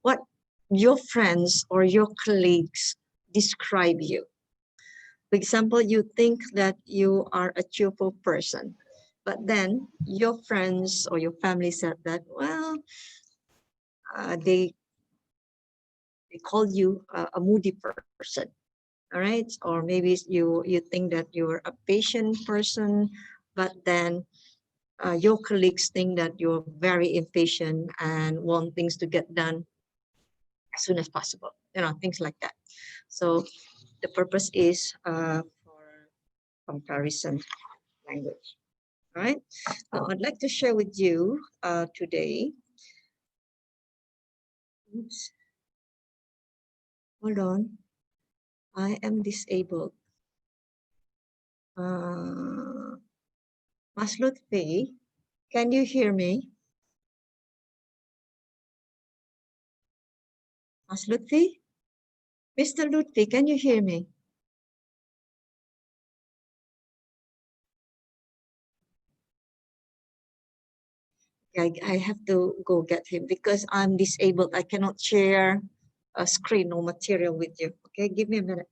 What your friends or your colleagues describe you. For example, you think that you are a cheerful person, but then your friends or your family said that, well, they call you a moody person, all right? Or maybe you think that you're a patient person, but then your colleagues think that you're very impatient and want things to get done as soon as possible, things like that. So the purpose is for comparison language. All right. I'd like to share with you today. Oops. Hold on. I am disabled. Mas Lutfi, can you hear me? Mas Lutfi? Mr. Lutfi, can you hear me? I have to go get him because I'm disabled. I cannot share a screen or material with you. Okay, give me a minute.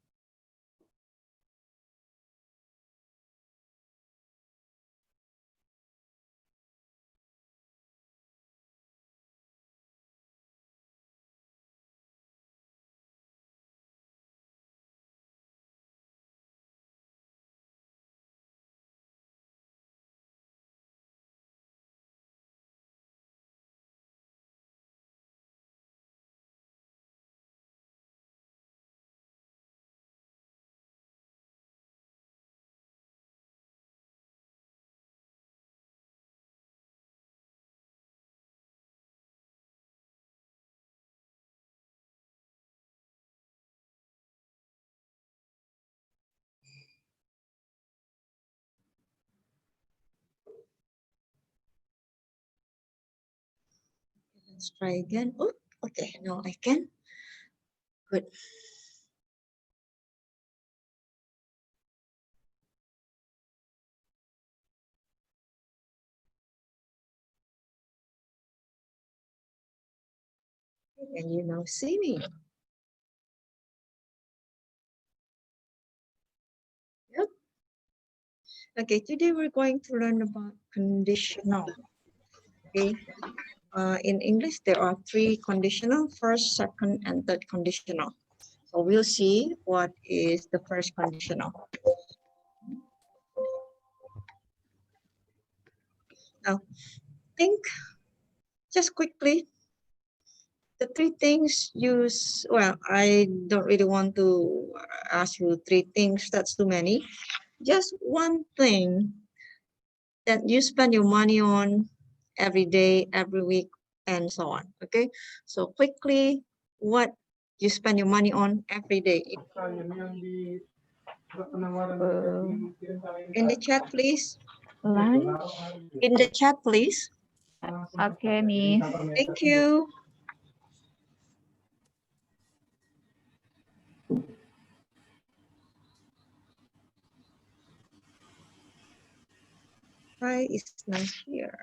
Let's try again. Oh, okay, now I can. Good. Can you now see me? Yep. Okay, today we're going to learn about conditional. Okay. In English, there are 3 conditional: first, second, and third conditional. So we'll see what is the first conditional. Now, think just quickly. The 3 things use, well, I don't really want to ask you 3 things. That's too many. Just one thing that you spend your money on every day, every week, and so on. Okay, so quickly, what you spend your money on every day? In the chat, please. Lunch. In the chat, please. Okay, Miss. Thank you. Hi, is not here.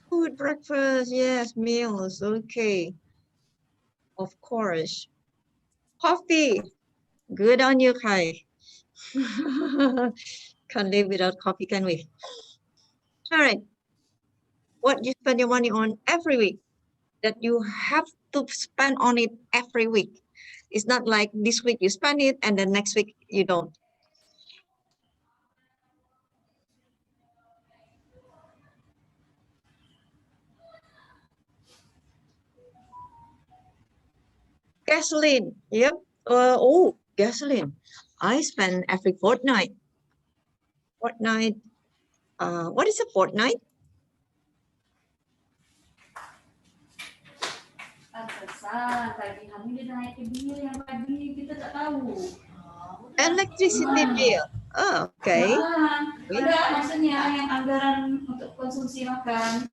Food, breakfast, yes, meals, okay. Of course. Coffee, good on you, Kai. Can't live without coffee, can we? All right. What you spend your money on every week that you have to spend on it every week. It's not like this week you spend it and then next week you don't. Gasoline, yep. Oh, gasoline. I spend every fortnight. What is a fortnight? Electricity bill. Oh, okay. Enggak, maksudnya yang anggaran untuk konsumsi makan.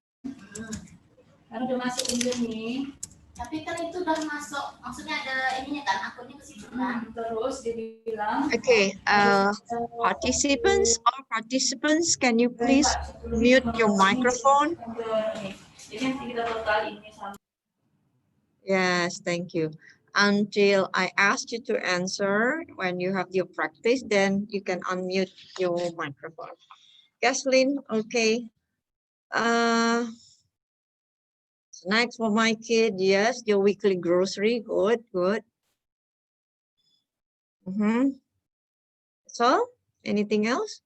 Kan udah masuk ini. Tapi kan itu udah masuk, maksudnya ada ininya kan, akunnya ke situ kan. Terus dia bilang. Okay. Participants, can you please mute your microphone? Yes, thank you. Until I ask you to answer, when you have your practice, then you can unmute your microphone. Kathleen, okay. Snacks for my kid, yes. Your weekly grocery, good, good. So, anything else?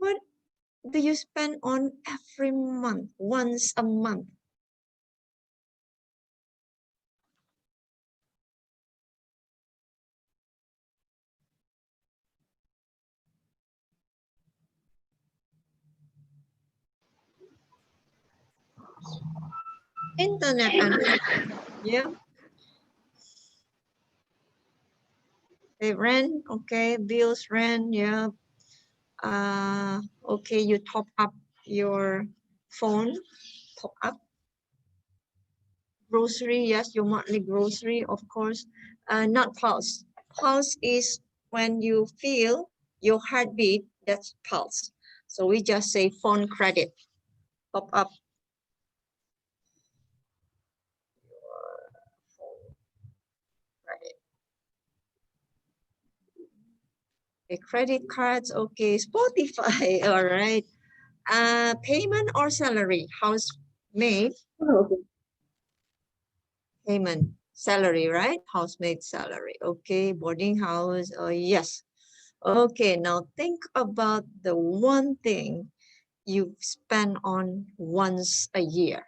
What do you spend on every month, once a month? Internet and yeah. They rent, okay, bills, rent, yeah. Okay, you top up your phone, top up. Grocery, yes, your monthly grocery, of course. Not pulse. Pulse is when you feel your heartbeat, that's pulse. So we just say phone credit, top up. Okay, credit cards, okay, Spotify, all right. Payment or salary, housemaid. Payment, salary, right? Housemaid salary, okay, boarding house, yes. Okay, now think about the one thing you spend on once a year.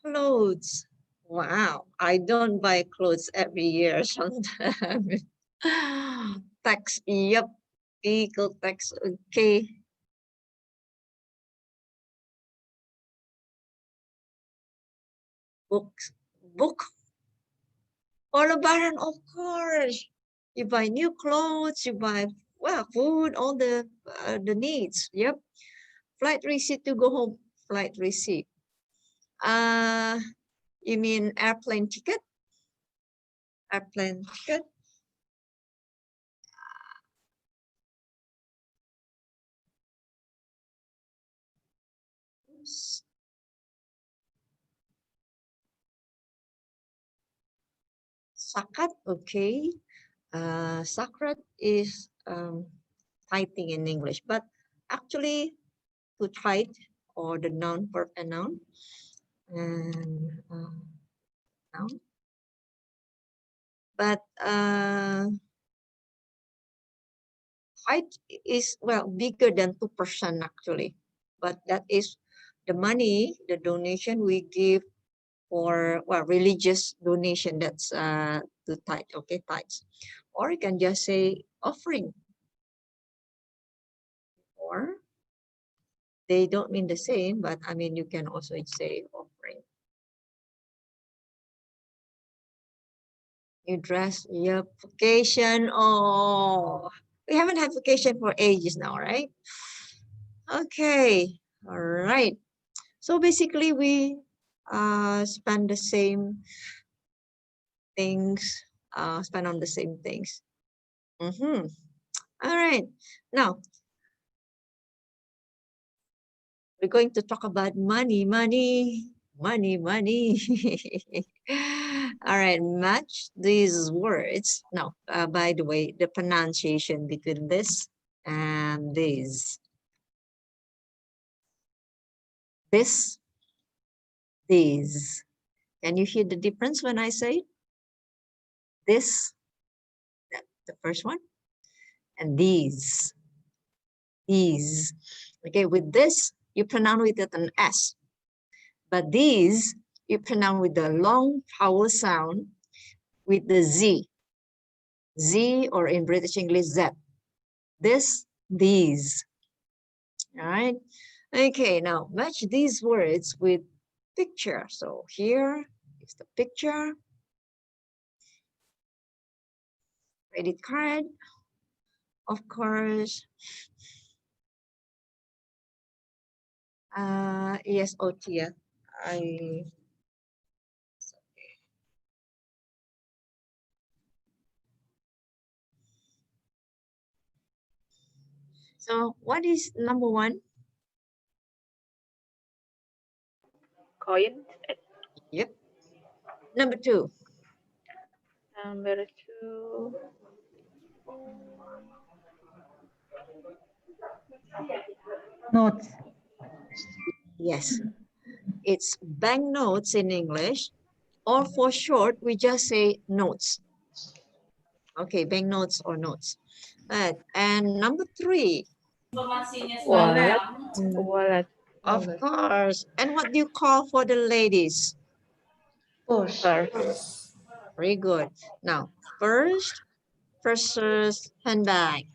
Clothes. Wow, I don't buy clothes every year sometimes. Tax, yep, vehicle tax, okay. Books, book. For Lebaran, of course. You buy new clothes, you buy, well, food, all the needs, yep. Flight receipt to go home, flight receipt. You mean airplane ticket? Airplane ticket. Sakat, okay. Sakrat is tithing in English, but actually to tithe or the noun, verb and noun, and noun. But height is, well, bigger than 2% actually, but that is the money, the donation we give for, well, religious donation, that's to tithe, okay, tithes. Or you can just say offering, or they don't mean the same, but I mean, you can also say offering. New dress, yep, vacation, oh, we haven't had vacation for ages now, right? Okay, all right. So basically we spend the same things, spend on the same things. All right, now we're going to talk about money. All right, match these words. Now, by the way, the pronunciation between this and this. This, these. Can you hear the difference when I say this, the first one, and these, Okay, with this, you pronounce it with an S. But these, you pronounce with the long vowel sound with the Z. Z, or in British English, Z. This, these. All right. Okay, now match these words with picture. So here is the picture. Credit card, of course. Yes, Otia. So what is number one? Coin. Yep. Number two. Number two. Notes. Yes. It's banknotes in English, or for short, we just say notes. Okay, banknotes or notes. And number three. Informasinya Wallet. seragam. Wallet. Of course. And what do you call for the ladies? Purse. Purse. Very good. Now, first, purses, handbag.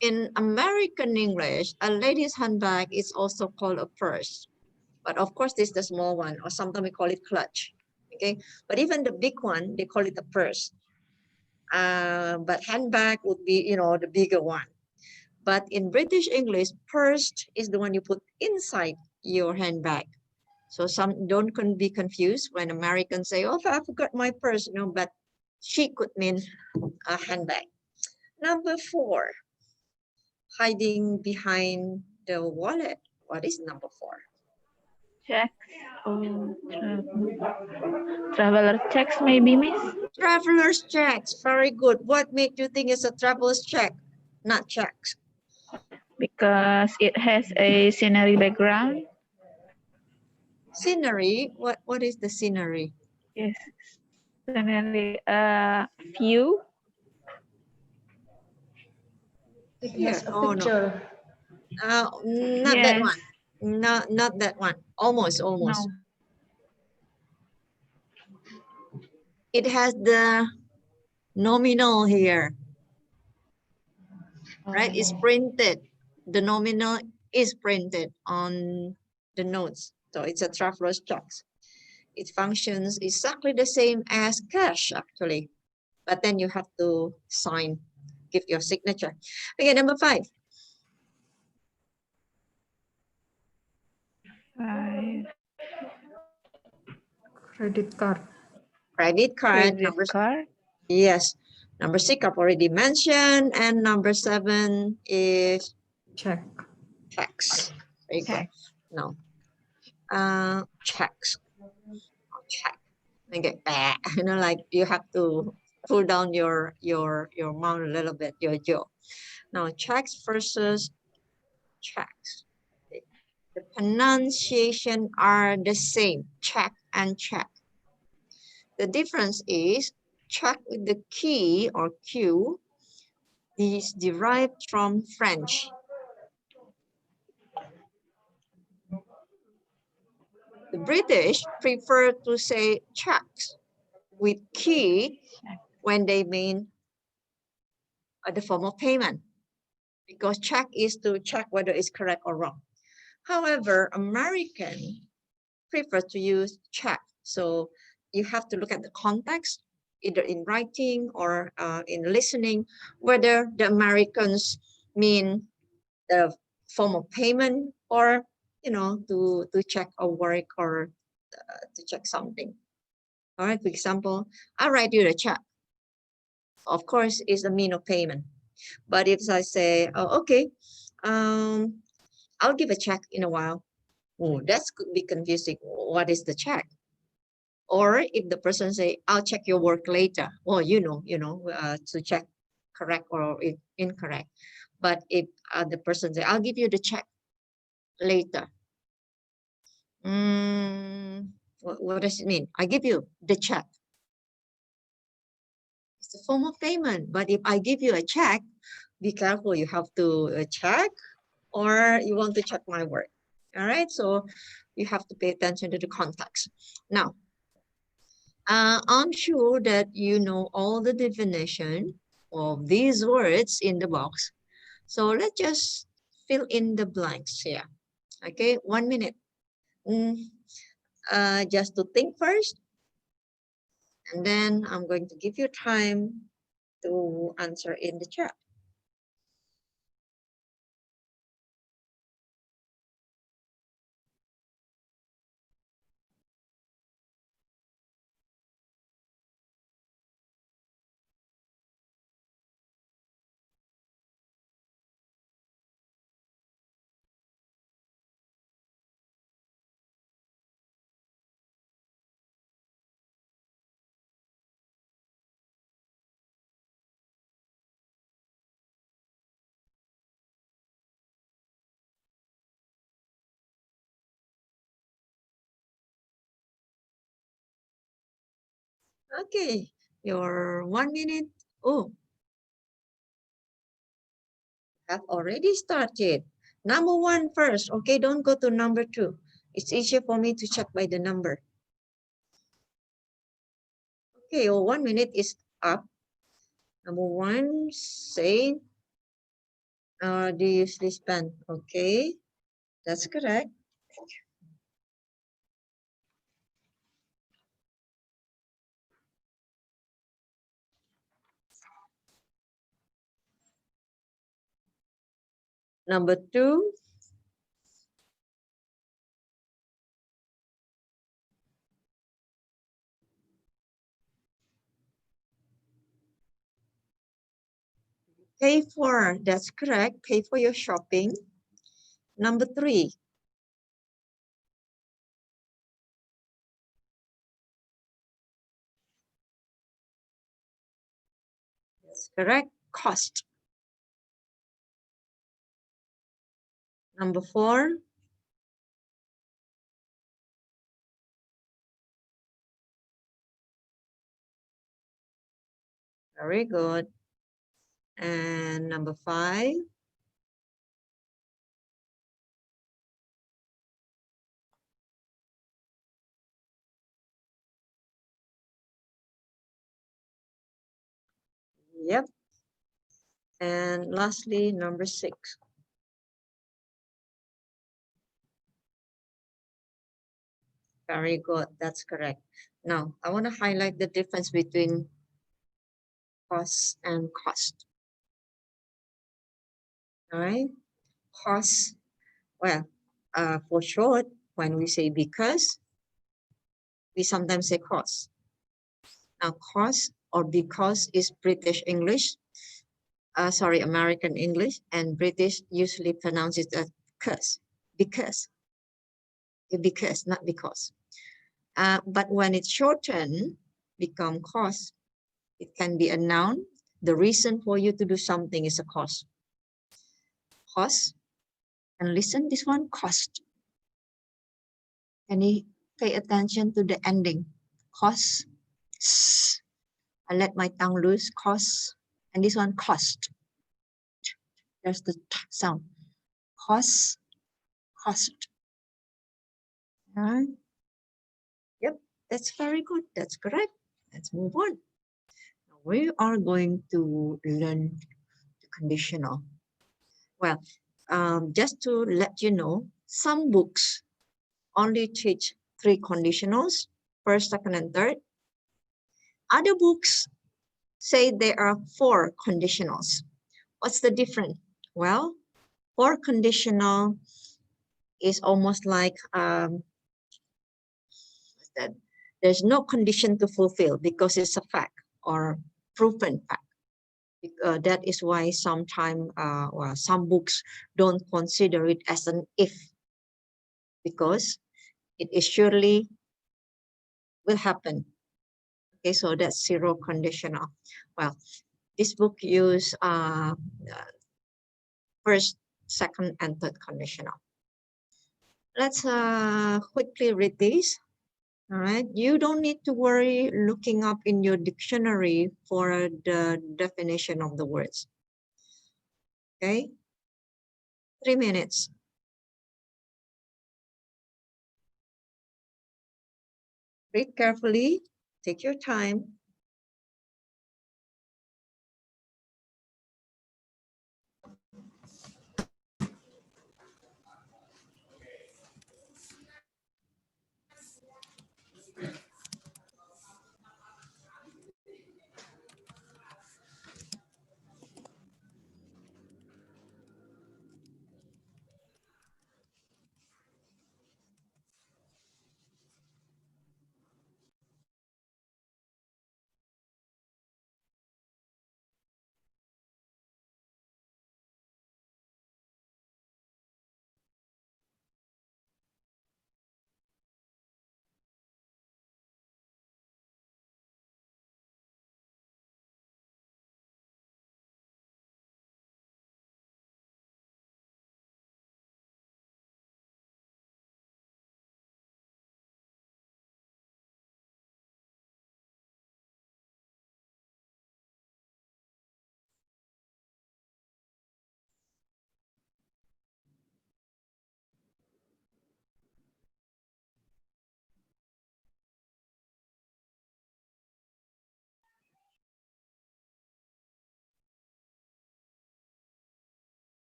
In American English, a lady's handbag is also called a purse. But of course, this is the small one, or sometimes we call it clutch. Okay, but even the big one, they call it a purse. But handbag would be, the bigger one. But in British English, purse is the one you put inside your handbag. So some don't be confused when Americans say, "Oh, I forgot my purse." No, but she could mean a handbag. Number four, hiding behind the wallet. What is number four? Checks. Oh, traveler checks maybe, Miss? Traveler's checks. Very good. What made you think it's a traveler's check, not checks? Because it has a scenery background. Scenery. What is the scenery? Yes. Scenery view. It Here. has a Oh, no. picture. Not that Yes. one. Not that one. Almost. No. It has the nominal here, right? It's printed. The nominal is printed on the notes. So it's a traveler's checks. It functions exactly the same as cash, actually. But then you have to sign, give your signature. Okay, number five. Five. Credit card. Credit card. Credit card. Yes. Number six, I've already mentioned. And number seven is Check. checks. Very good. Check. No. Checks. Check. Okay. Like you have to pull down your mouth a little bit, your jaw. Now, checks versus checks. The pronunciation are the same, check and check. The difference is check with the key or Q is derived from French. The British prefer to say checks with key when they mean the form of payment, because check is to check whether it's correct or wrong. However, American prefer to use check. So you have to look at the context, either in writing or in listening, whether the Americans mean the form of payment or, to check a work or to check something. All right, for example, I write you the check. Of course, it's a mean of payment. But if I say, oh, okay, I'll give a check in a while. Oh, that could be confusing. What is the check? Or if the person say, I'll check your work later. Well, to check correct or incorrect. But if the person say, I'll give you the check later. What does it mean? I give you the check. It's a form of payment. But if I give you a check, be careful. You have to check, or you want to check my work. All right, so you have to pay attention to the context. Now, I'm sure that you know all the definition of these words in the box. So let's just fill in the blanks here. Okay, 1 minute. Just to think first, and then I'm going to give you time to answer in the chat. Okay, your 1 minute. Oh, have already started. Number one first, okay? Don't go to number two. It's easier for me to check by the number. Okay, your 1 minute is up. Number one, say, do you usually spend? Okay, that's correct. Number two, pay for. That's correct. Pay for your shopping. Number three, that's correct. Cost. Number four, very good. And number five, yep. And lastly, number six. Very good. That's correct. Now, I want to highlight the difference between cost and cost. All right. Cost, well, for short, when we say because, we sometimes say cost. Now, cost or because is British English, sorry, American English, and British usually pronounce it as because, not because. But when it's shortened, become cost, it can be a noun. The reason for you to do something is a cost. Cost, and listen, this one, cost. Can you pay attention to the ending? Cost. I let my tongue loose, cost. And this one, cost. There's the sound. Cost, cost. All right. Yep, that's very good. That's correct. Let's move on. Now we are going to learn the conditional. Well, just to let you know, some books only teach 3 conditionals, first, second, and third. Other books say there are 4 conditionals. What's the difference? Well, 4 conditional is almost like that there's no condition to fulfill because it's a fact or proven fact. That is why sometimes some books don't consider it as an if, because it is surely will happen. Okay, so that's 0 conditional. Well, this book use first, second, and third conditional. Let's quickly read this. All right, you don't need to worry looking up in your dictionary for the definition of the words. Okay, 3 minutes. Read carefully. Take your time.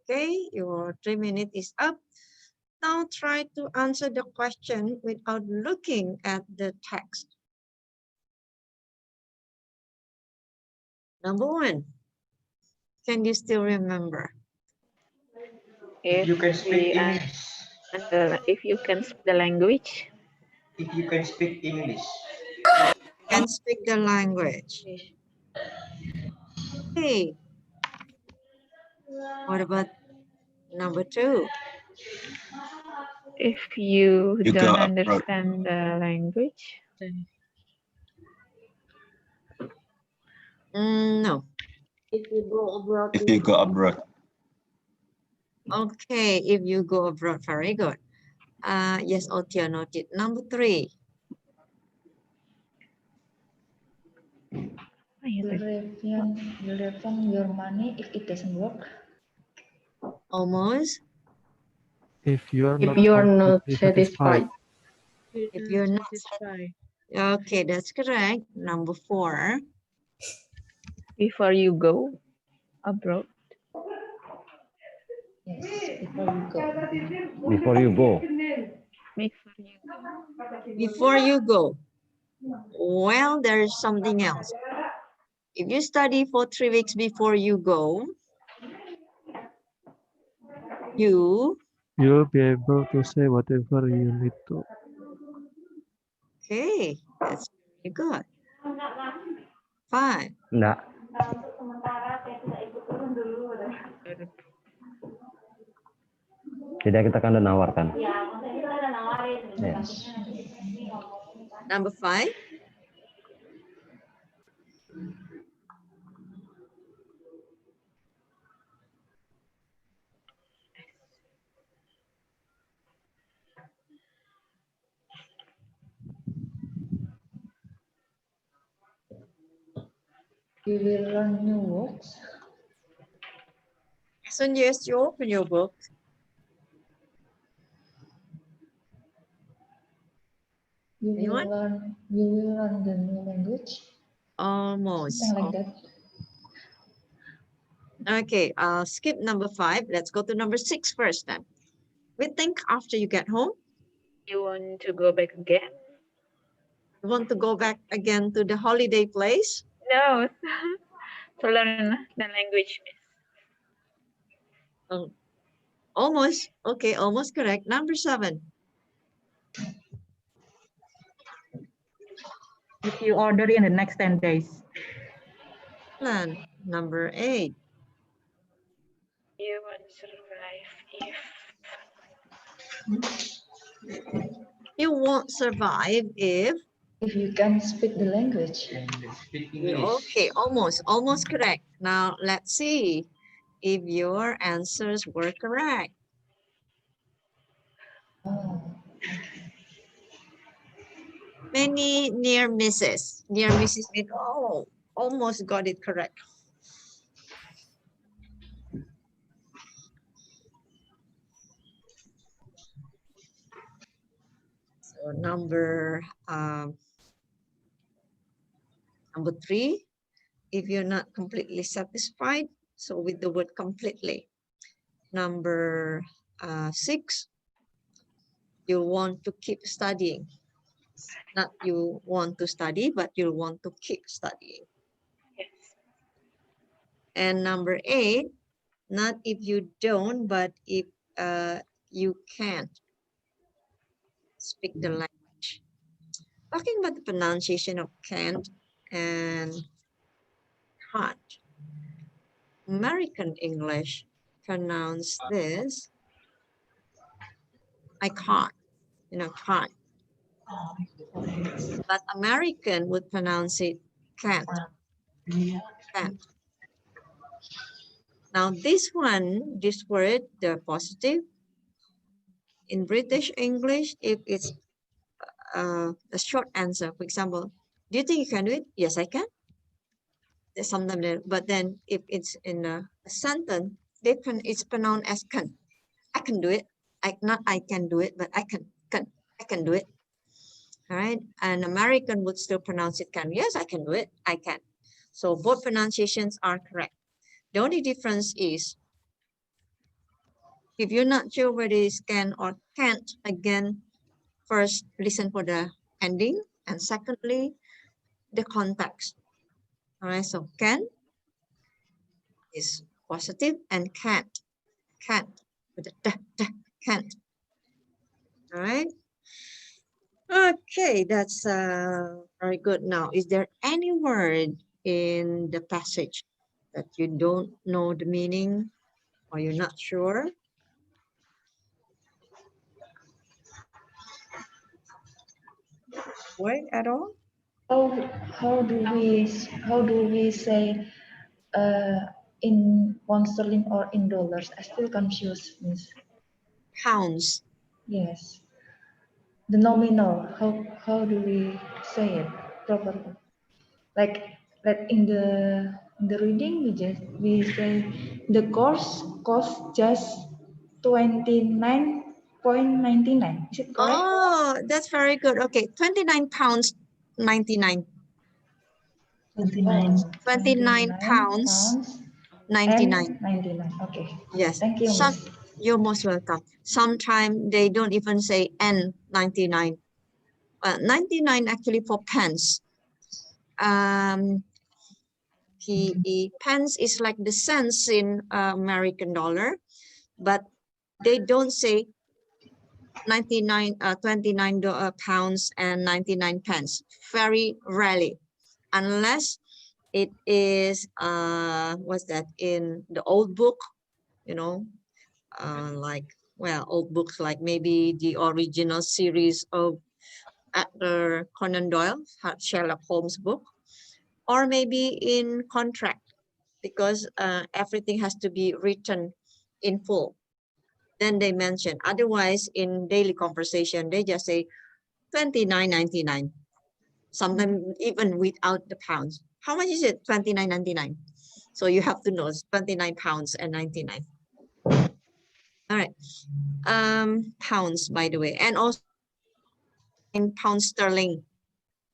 Okay, your 3 minutes is up. Now try to answer the question without looking at the text. Number 1, can you still remember? If You can speak we English. if you can speak the language. If you can speak English. Can speak the language. Okay. What about number 2? If you You don't go abroad. understand the language. No. If you go abroad, If you go abroad. Okay, if you go abroad, very good. Yes, Otia noted. Number 3. You refund your money if it doesn't work. Almost. If you are if not you're not completely satisfied. If you're not satisfied. Okay, that's correct. Number 4. Before you go abroad. Yes, before you go. Before you go. Before you go. Before you go. Well, there's something else. If you study for 3 weeks before you go, you'll be able to say whatever you need to. Okay, that's very good. 5. Enggak. Jadi kita kan udah nawarkan. Yes. Number 5. You will learn new words. As soon as you open your book, You will anyone? learn the new language. Almost. Something like that. Okay, I'll skip number 5. Let's go to number 6 first then. We think after you get home, You want to go back again? you want to go back again to the holiday place? No. To learn the language. Almost. Okay, almost correct. Number 7. If you order in the next 10 days. Plan number 8. You won't survive if. You won't survive if. If you can speak the language. And speak English. Okay, almost correct. Now let's see if your answers were correct. Oh, Many near misses. Near misses mean, oh, almost got it correct. So number 3, if you're not completely satisfied, so with the word completely. Number 6, you want to keep studying. Not you want to study, but you want to keep studying. Yes. And number 8, not if you don't, but if you can't speak the language. Talking about the pronunciation of can't and can't. American English pronounce this, I can't, can't. But American would pronounce it can't, can't. Now this one, this word, the positive, in British English, if it's a short answer, for example, do you think you can do it? Yes, I can. There's sometimes, but then if it's in a sentence, it's pronounced as can. I can do it. I can do it, but I can do it. All right. And American would still pronounce it can. Yes, I can do it. I can. So both pronunciations are correct. The only difference is if you're not sure whether it's can or can't, again, first listen for the ending, and secondly, the context. All right. So can is positive and can't with the can't. All right. Okay, that's very good. Now, is there any word in the passage that you don't know the meaning or you're not sure? Word at all? how how do we say uh, in pound sterling or in dollars? I still confused, Miss. Pounds. Yes. The nominal. How do we say it properly? Like in the reading we say the course cost just 29.99. Is it correct? Oh, that's very good. Okay, 29 pounds 99. 29 29 pounds pounds 99. and 99. Okay. Yes. Thank you, Miss. You're most welcome. Sometimes they don't even say N99. 99 actually for pence. PE pence is like the cents in American dollar, but they don't say 29 pounds and 99 pence. Very rarely, unless it is what's that in the old book, like old books like maybe the original series of Arthur Conan Doyle, Sherlock Holmes book, or maybe in contract, because everything has to be written in full. Then they mention, otherwise in daily conversation, they just say 29.99. Sometimes even without the pounds. How much is it? 29.99. So you have to know it's 29 pounds and 99. All right. Pounds, by the way, and also in pound sterling,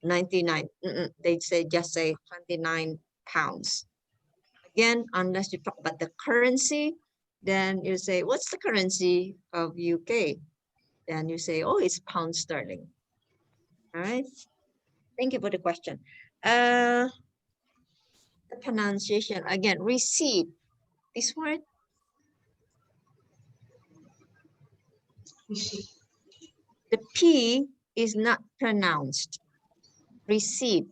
99. They just say 29 pounds. Again, unless you talk about the currency, then you say, what's the currency of UK? Then you say, oh, it's pound sterling. All right. Thank you for the question. The pronunciation, again, receipt. This word? The P is not pronounced. receive.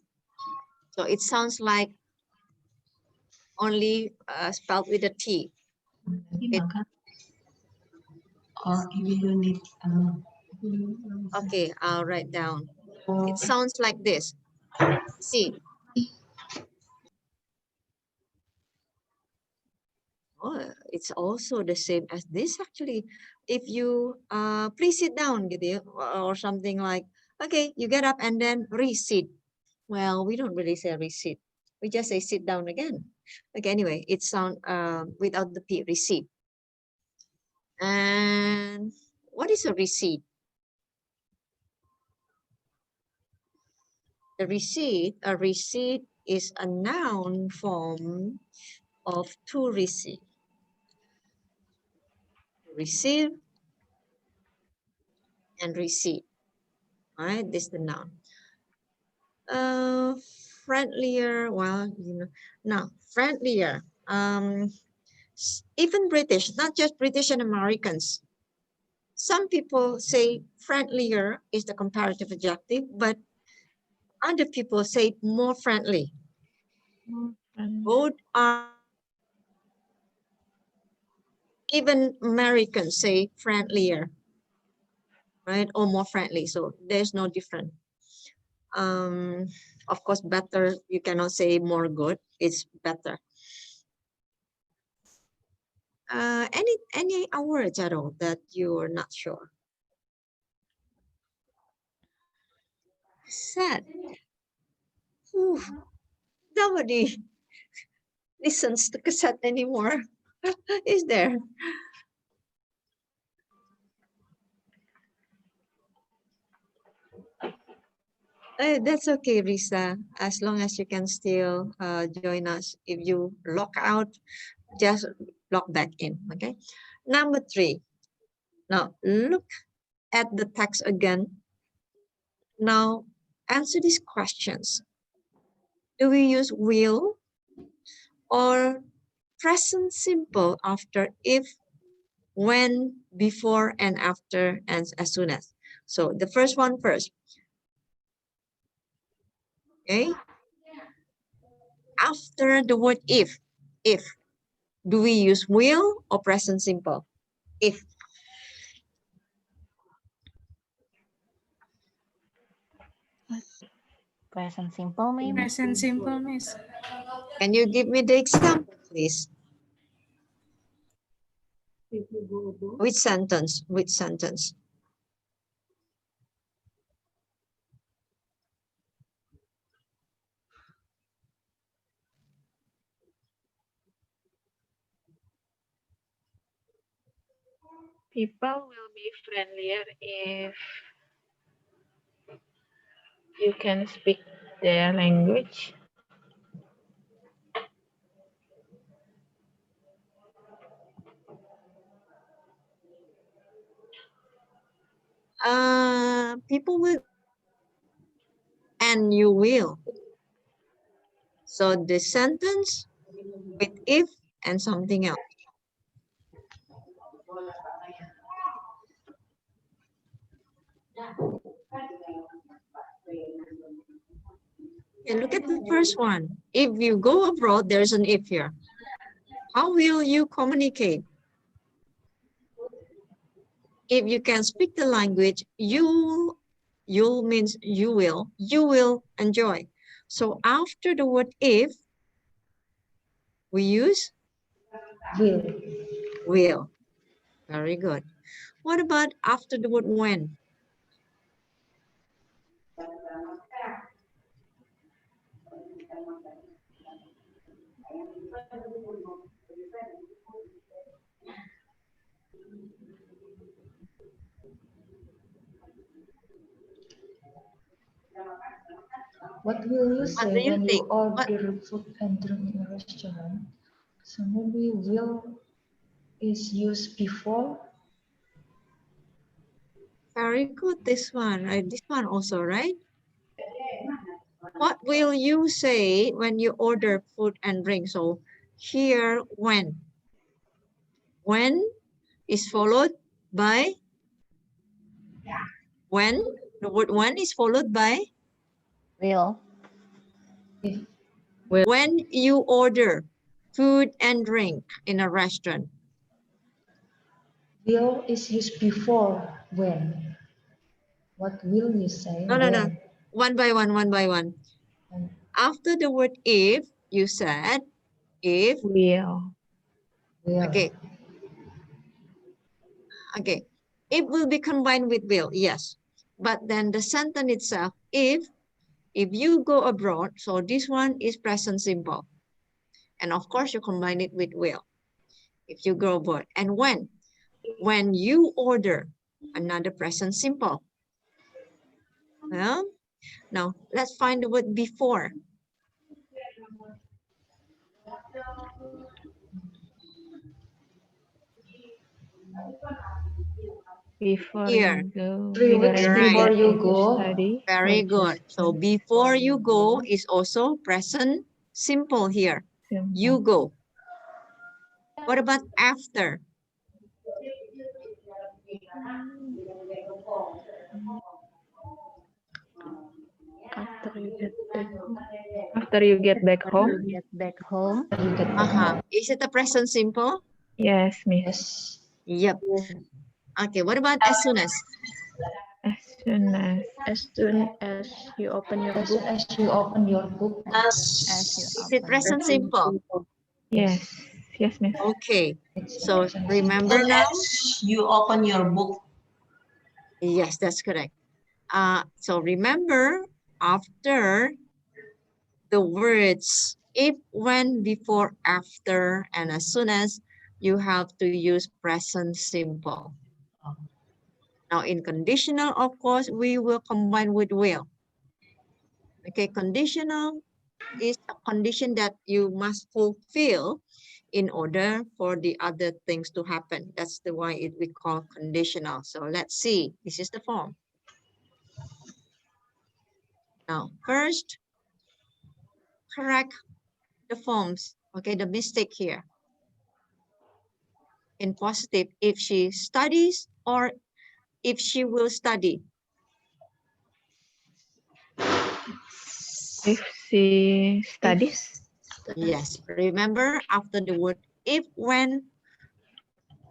So it sounds like only spelled with a T. It, Or if you need okay, I'll write down. It sounds like this. See. Oh, it's also the same as this actually. If you please sit down gitu ya, or something like, okay, you get up and then resit. Well, we don't really say resit. We just say sit down again. Okay, anyway, it sound without the P, receipt. And what is a receipt? A receipt is a noun form of to receive. Receive and receipt. All right, this is the noun. Friendlier, well, you know, now friendlier. Even British, not just British and Americans. Some people say friendlier is the comparative adjective, but other people say more friendly. Both are, even Americans say friendlier, right? Or more friendly. So there's no difference. Of course, better, you cannot say more good, it's better. Any words at all that you're not sure? Sad. Whew, nobody listens to cassette anymore. Is there? That's okay, Risa, as long as you can still join us. If you log out, just log back in, okay? Number 3. Now, look at the text again. Now, answer these questions. Do we use will or present simple after if, when, before, and after, and as soon as? So the first one first. Okay. After the word if, do we use will or present simple? If. Present simple, maybe. Present simple, Miss. Can you give me the example, please? Which sentence? Which sentence? People will be friendlier if you can speak their language. People will, and you will. So the sentence with if and something else. Okay, look at the first one. If you go abroad, there's an if here. How will you communicate? If you can speak the language, you means you will enjoy. So after the word if, we use Will. will. Very good. What about after the word when? What will you What say do you when you think? order food and drink in a restaurant? So maybe will is used before. Very good, this one. This one also, right? What will you say when you order food and drink? So here, when. When is followed by, when, the word when is followed by Will. If When you order food and drink in a restaurant, will is used before when. What will you say? no. When. One by one, one by one. And After the word if, you said if. Will. will. Okay. Okay. It will be combined with will, yes. But then the sentence itself, if you go abroad, so this one is present simple. And of course, you combine it with will. If you go abroad. And when you order, another present simple. Well, now let's find the word before. Before Here. you go. Three weeks before Right. you go. Study. Very or good. just So before you go is also present simple here. simple. You go. What about after? After you get back home. After you get back After home. you get back home. You get back home. Is it a present simple? Yes, Miss. Yes. Yep. Okay, what about as soon as? As soon as you open your As soon book. as you open your book. As you Is it open. present simple? Yes. Yes, Miss. Okay. It's So present remember simple. now? You open your book. Yes, that's correct. So remember after the words if, when, before, after, and as soon as, you have to use present simple. Now in conditional, of course, we will combine with will. Okay, conditional is a condition that you must fulfill in order for the other things to happen. That's the why we call conditional. So let's see, this is the form. Now, first, correct the forms. Okay, the mistake here. In positive, if she studies or if she will study. If she studies. Yes, remember after the word if, when,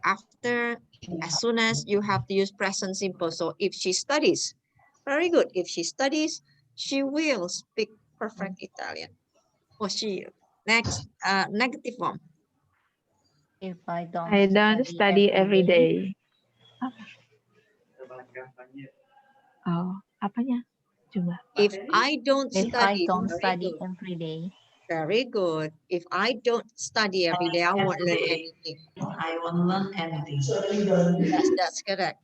after, as soon as, you have to use present simple. So if she studies, very good. If she studies, she will speak perfect Italian. Or she. Next, negative form. If I don't I don't study every day. Oh, apanya? Coba. If I don't If I study, don't very study good. every day. Very good. If I don't study every day, I won't learn anything. I won't learn anything. Yes, that's correct.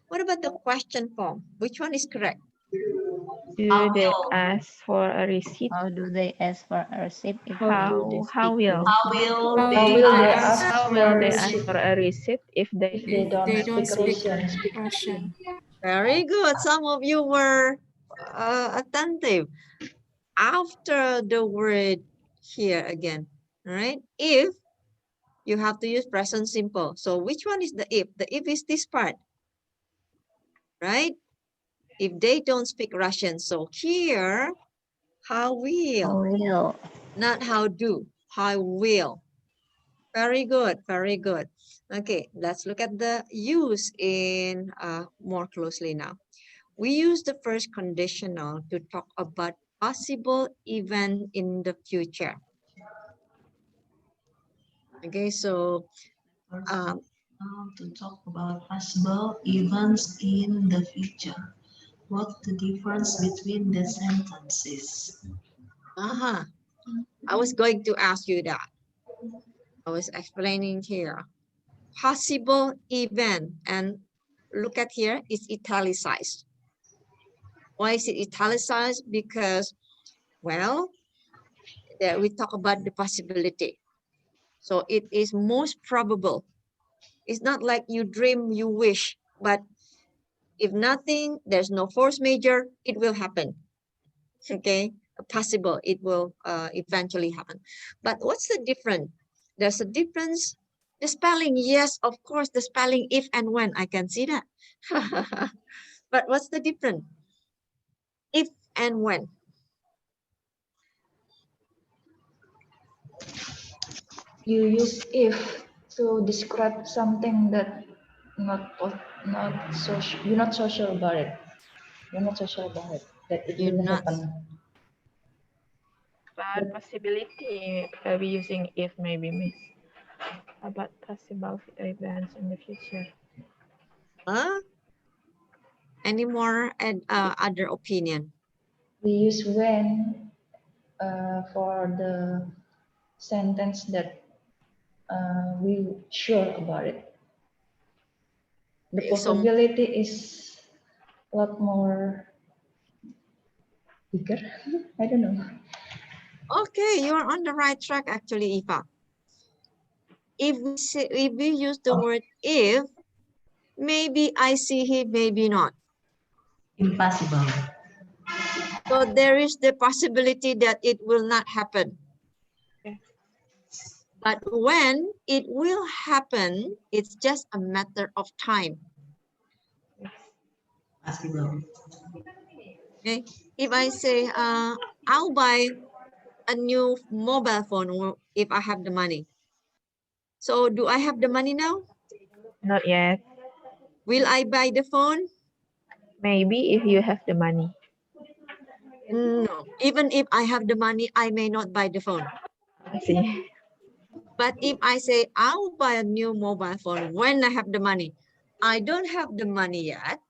What about the question form? Which one is correct? Do they ask for a receipt? How do they ask for a receipt if How they how speak will How will How they will they ask? ask how for will a they ask receipt for a receipt if if they don't speak Russian? Russian. Very good. Some of you were attentive. After the word here again, all right? If, you have to use present simple. So which one is the if? The if is this part, right? If they don't speak Russian. So here, how will, will. not how do, how will. Very good, very good. Okay, let's look at the use in more closely now. We use the first conditional to talk about possible event in the future. Okay, so Now to talk about possible events in the future. What's the difference between the sentences? I was going to ask you that. I was explaining here. Possible event, and look at here, it's italicized. Why is it italicized? Because, well, that we talk about the possibility. So it is most probable. It's not like you dream, you wish, but if nothing, there's no force major, it will happen. Okay, possible, it will eventually happen. But what's the difference? There's a difference. The spelling, yes, of course, the spelling if and when, I can see that. But what's the difference? If and when. You use if to describe something that not social. You're not social about it. You're not social about it. That it You're will not. happen. But possibility we using if maybe miss about possible events in the future. Any more other opinion? We use when for the sentence that we sure about it. The Okay, so possibility is a lot more bigger. I don't know. okay, you're on the right track actually, Ifa. If we use the word if, maybe I see him, maybe not. Impossible. So there is the possibility that it will not happen. Yes. But when it will happen, it's just a matter of time. Yes. Possible. Okay. If I say, I'll buy a new mobile phone if I have the money. So do I have the money now? Not yet. Will I buy the phone? Maybe if you have the money. No. Even if I have the money, I may not buy the phone. I see. But if I say I'll buy a new mobile phone when I have the money, I don't have the money yet,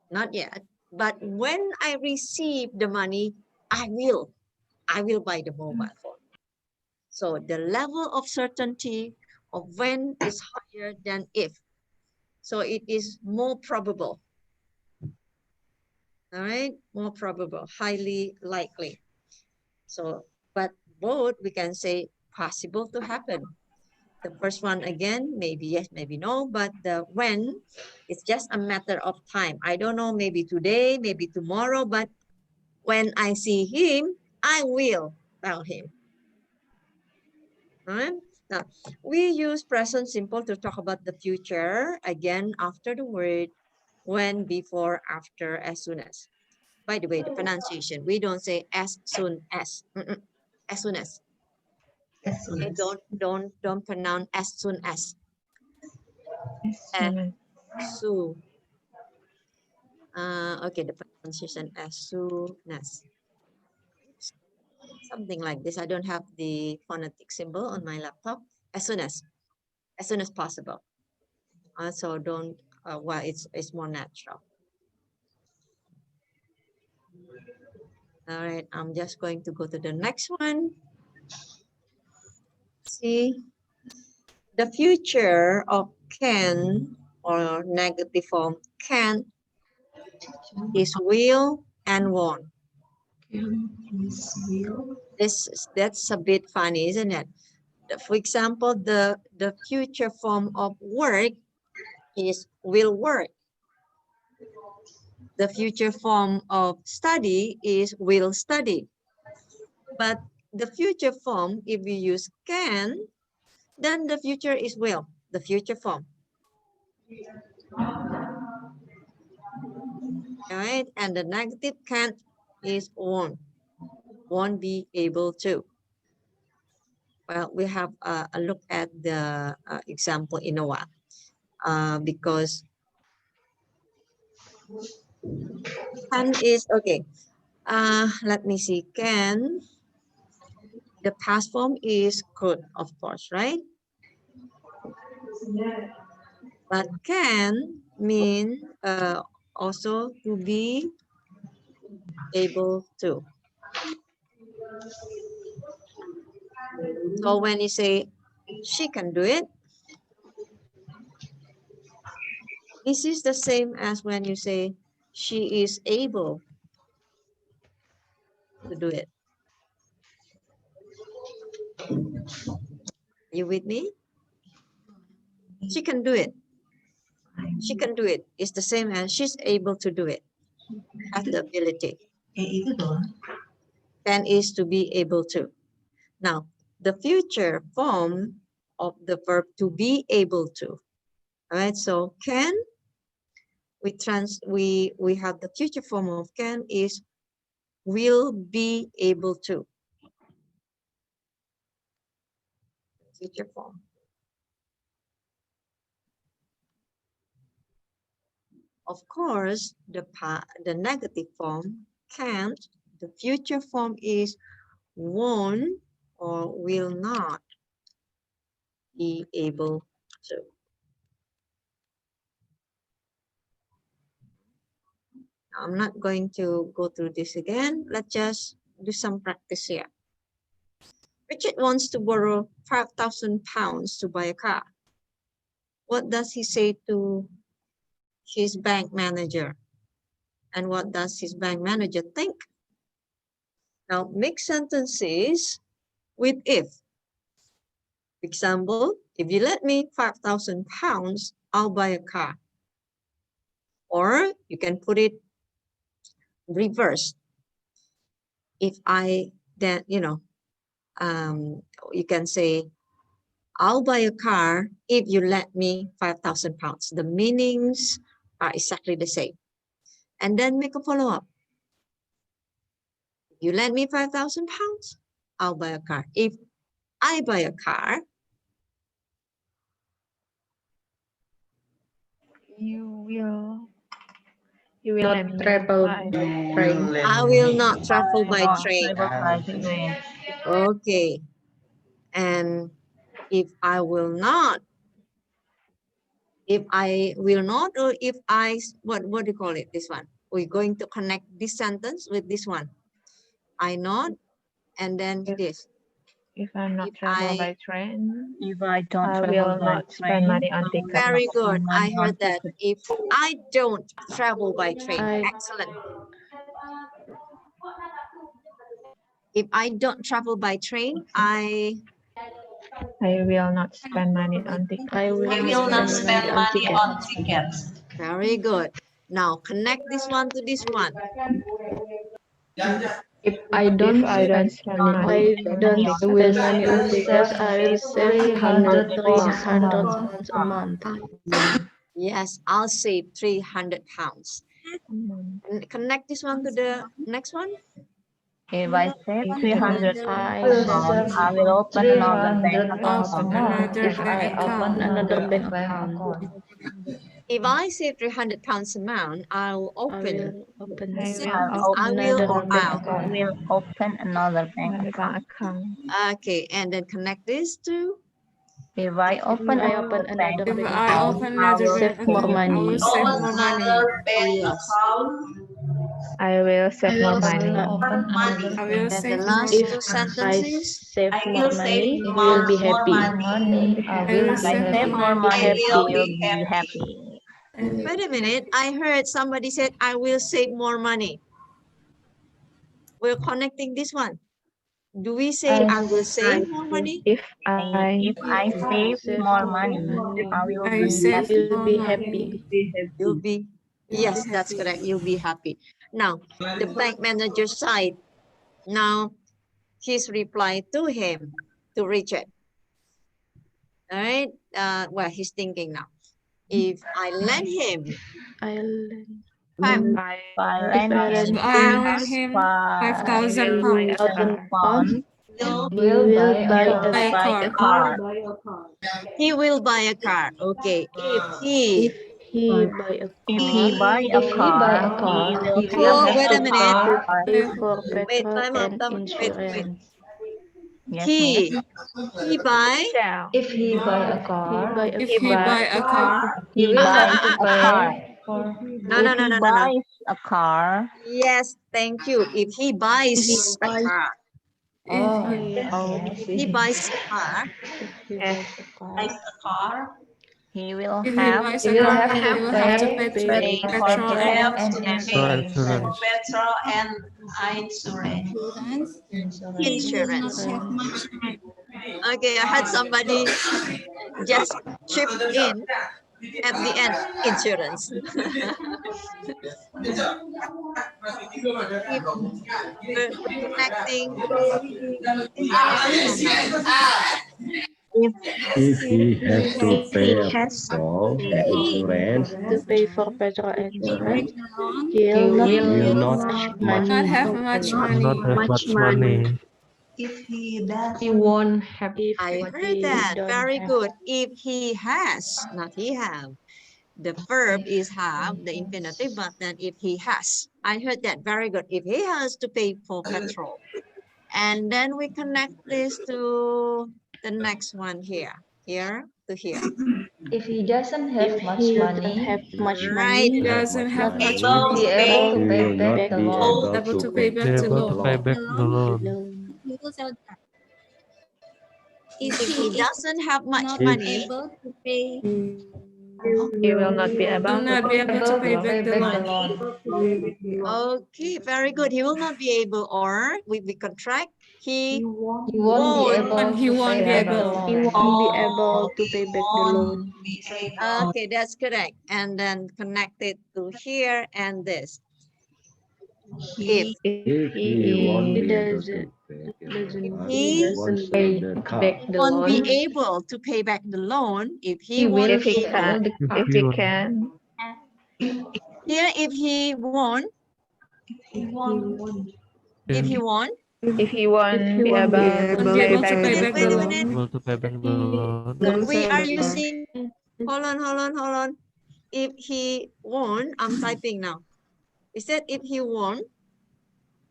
not yet. But when I receive the money, I will buy the mobile phone. So the level of certainty of when is higher than if. So it is more probable. All right, more probable, highly likely. So, but both we can say possible to happen. The first one again, maybe yes, maybe no, but the when, it's just a matter of time. I don't know, maybe today, maybe tomorrow, but when I see him, I will tell him. All right? Now, we use present simple to talk about the future, again, after the word, when, before, after, as soon as. By the way, the pronunciation, we don't say as soon as. As soon as. As soon Okay, as. don't pronounce as soon as. As soon as. Soon. Okay, the pronunciation as soon as. Something like this. I don't have the phonetic symbol on my laptop. As soon as possible. So don't. Well, it's more natural. All right, I'm just going to go to the next one. See, the future of can or negative form can is will and won't. Can is will. That's a bit funny, isn't it? For example, the future form of work is will work. The future form of study is will study. But the future form, if we use can, then the future is will, the future form. All right, and the negative can't is won't be able to. Well, we have a look at the example in a while because can is okay. Let me see. Can, the past form is could, of course, right? But can mean also to be able to. So when you say she can do it, this is the same as when you say she is able to do it. Are you with me? She can do it. She can do it. It's the same as she's able to do it. Has the ability. Itu dong. Can is to be able to. Now, the future form of the verb to be able to. All right, so can, we have the future form of can is will be able to. future form. Of course, the negative form can't. The future form is won't or will not be able to. I'm not going to go through this again. Let's just do some practice here. Richard wants to borrow 5,000 pounds to buy a car. What does he say to his bank manager? And what does his bank manager think? Now, make sentences with if. Example, if you let me 5,000 pounds, I'll buy a car. Or you can put it reverse. If I then, you can say, I'll buy a car if you let me 5,000 pounds. The meanings are exactly the same. And then make a follow-up. If you lend me 5,000 pounds, I'll buy a car. If I buy a car, You will Not let me travel buy. train. I will not travel by Not train. travel by train. Okay. And if I will not, or if what do you call it, this one? We're going to connect this sentence with this one. I not, and then If this. if I'm not If travel I, by train, If I don't I travel will by not spend train, money on I will ticket. very not spend good. I money on heard that. ticket. If I don't travel by train, I excellent. If I don't travel by train, I will not spend money on ticket. I will I not will not spend money spend on money ticket. on tickets. very good. Now connect this one to this one. If I If don't I don't spend spend money I on don't ticket, spend money on tickets, I will save 300 pounds a month. Yes, I'll save 300 pounds. mm, And connect this one to the next one. If I save if 300 I pounds, save I will open another bank 300 pounds a account. month if I open another bank Bank account. If I save 300 pounds amount, I'll I open. will open I Save. will I I open will another or bank I'll. account. will open another bank another account. bank account. Okay, and then connect this to. If I open I open another bank another bank I account, open account, I another will bank save more account, I will money. save Open more money. another bank Yes. account. I will save more I money. will open another I will bank. And the save more last If two money. I sentences. save I more will save money, you will be more happy. money. I I will will if be I save save more happy. more money. I money, will you will be be happy. happy. Wait a minute. I heard somebody said, I will save more money. We're connecting this one. Do we say I I will save more money? If If I save save more more money, money, I will I be save happy. will more be money. happy. You'll be, You'll be yes, that's happy. correct. You'll be happy. Now, the bank manager side. Now, his reply to him, to Richard. All right. Well, he's thinking now. If I lend him I'll five, I I if lend I If lend him I him lend him 5,000 will buy a pounds, 5,000 car. pounds, £5,000, he will he buy will buy a a buy a car. car. he will buy a car. Okay. If if he, he buy a If car. he buy a If he buy car, a he car, will he will have oh, have wait a a to minute. car. pay for Wait, petrol time up. and Wait. insurance. Yes, miss. He buy, Shall If he buy a If car, he he buy buy a car, he He will have buys to a pay car. for. If he no. buys a car, Yes, thank you. If he buys a car, if Oh, he yes. if he buys a car, If he yes, buys a Buys car, a car. he will if he have buys he a will car, have he to will have to pay pay Pay for for petrol petrol and have and to No pay insurance. for insurance. insurance. petrol and insurance. Insurance. insurance. Insurance. Okay, I had somebody just chip in at the end, insurance. If we're connecting this one with this one now. If If he has he to has pay a petrol and insurance, To pay for petrol and insurance, he he'll not he will will not much not Not money. much have much Will not money. have much money. If he does, He won't have. I what heard he that. don't Very have. good. If he has, not he have. The verb is have, the infinitive, but then if he has. I heard that. Very good. If he has to pay for petrol. And then we connect this to the next one here. Here to here. If he doesn't have If much he doesn't money, have much Right. money, Doesn't have not much Able money. be to able pay to he pay will back not the be loan. able Able to to pay pay back Be the back able the to pay loan. loan. back the loan. He will sell that. If he doesn't have much Not If money, able to pay. He will not be able Will to not be pay able back to the pay loan. back the Pay back the loan. loan. okay, very good. He will not be able, or we contract. He He won't be won't. able He to won't pay be back the able. he loan. won't be able to pay back the loan. we say no. Okay, that's correct. And then connect it to here and this. If if he won't be able to pay, Doesn't he won't doesn't sell pay the car. back the won't be loan, able to pay back the loan, if he He won't will If he be sell able. can, the If if he he won't. can, Here, if he won't, if he If won't, if he if won't he be won't be able to Won't be able pay able to to back pay pay the back wait the a loan, minute. loan. able to pay back the loan. don't We sell are the car. using, hold on. If he won't, I'm typing now. Is that if he won't?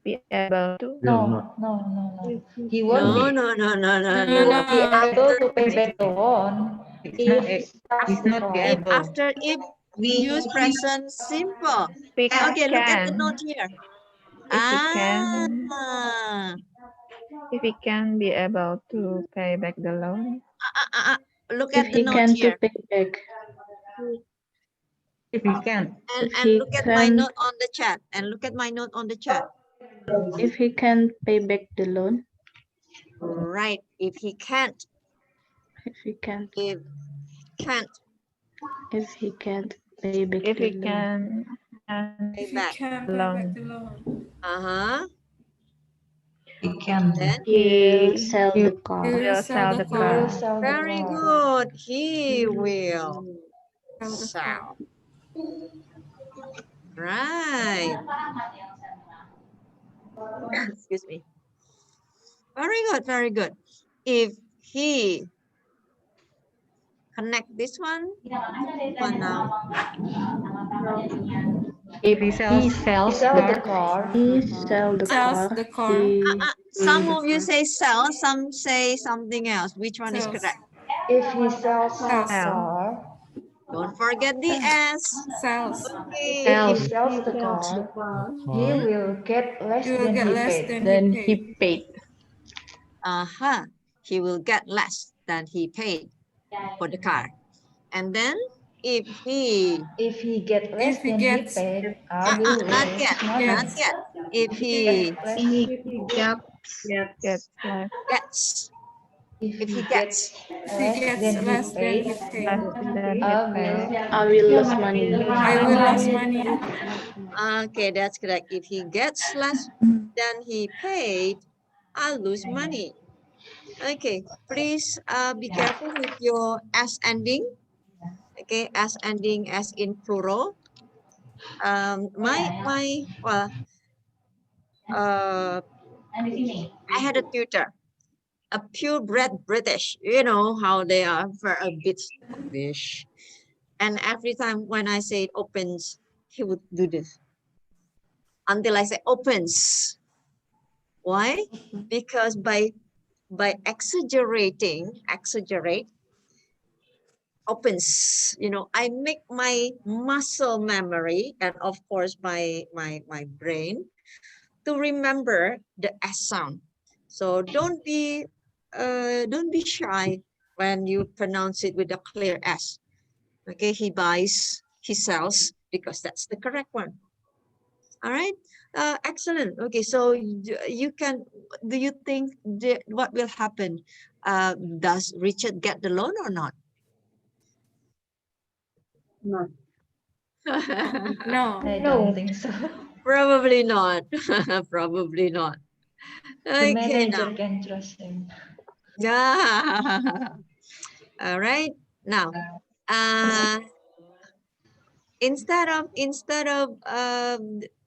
be able to. Will not. No. He won't No, be no, no, no, no, No, no, he no. won't be no. able to pay back the loan if he sells the If car. after if use present simple. He Okay, look at the can, note here. if he can, Ah, if he can be able to pay back the loan. look If at the he note can to here. pay back, And if he look at my can, note on the chat. And look at my note on the chat. if he can pay back the loan, Right. If he can't, if he can't, if can't if he can't pay back If the he loan, can pay If he back. can pay loan, back the loan. Uh-huh. He can. Then he will he sell He the will car. will sell sell the the He will car. car. sell the very car. good. He will Sell the car. sell. Right. Excuse me. Very good, very good. If he connect this one now. If He sells the car. he sell the Sells car, the car. he Some of you say sell, some say something else. Which one is Sells. correct? If he sells the Sells. car, Don't forget the S. Sells. Okay. if he sells the car, he will get less You will than get he less paid. than then he paid. he paid. He will get less than he paid for the car. And then if he If he get less If he than he gets paid, I will not lose yet, money. not yet. If he Less, Gets less, gets, if if he he gets, gets if he less gets than he less than he paid, paid. less than he paid. I will lose money. I will lose money. okay, that's correct. If he gets less than he paid, I'll lose money. Okay, please be careful with your S ending. Okay, S ending as in plural. Well, I had a tutor, a purebred British. You know how they are for a bit snobbish. And every time when I say it opens, he would do this until I say opens. Why? Because by exaggerate, opens, I make my muscle memory and of course my brain to remember the S sound. So don't be shy when you pronounce it with a clear S. Okay, he buys, he sells, because that's the correct one. All right, excellent. Okay, so you can, do you think what will happen? Does Richard get the loan or not? No. I don't think so. Probably not. Probably not. The Okay, manager now. can trust him. Yeah. All right. Now, instead of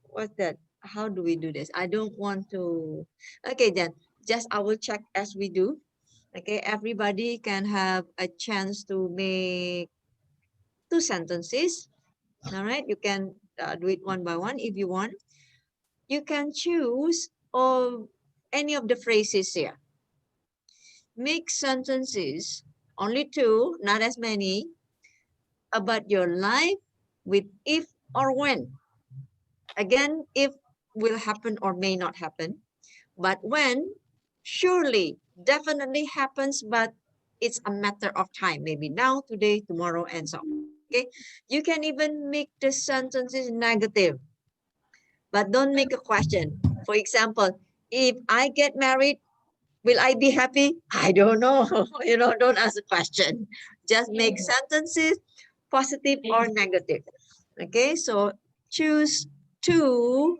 what's that? How do we do this? I don't want to. Okay, then Just I will check as we do. Okay, everybody can have a chance to make 2 sentences. All right, you can do it one by one if you want. You can choose any of the phrases here. Make sentences, only 2, not as many, about your life with if or when. Again, if will happen or may not happen. But when, surely, definitely happens, but it's a matter of time. Maybe now, today, tomorrow, and so on. Okay, you can even make the sentences negative, but don't make a question. For example, if I get married, will I be happy? I don't know. Don't ask a question. Just make sentences positive or negative. Okay, so choose 2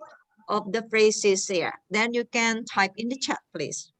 of the phrases here. Then you can type in the chat, please.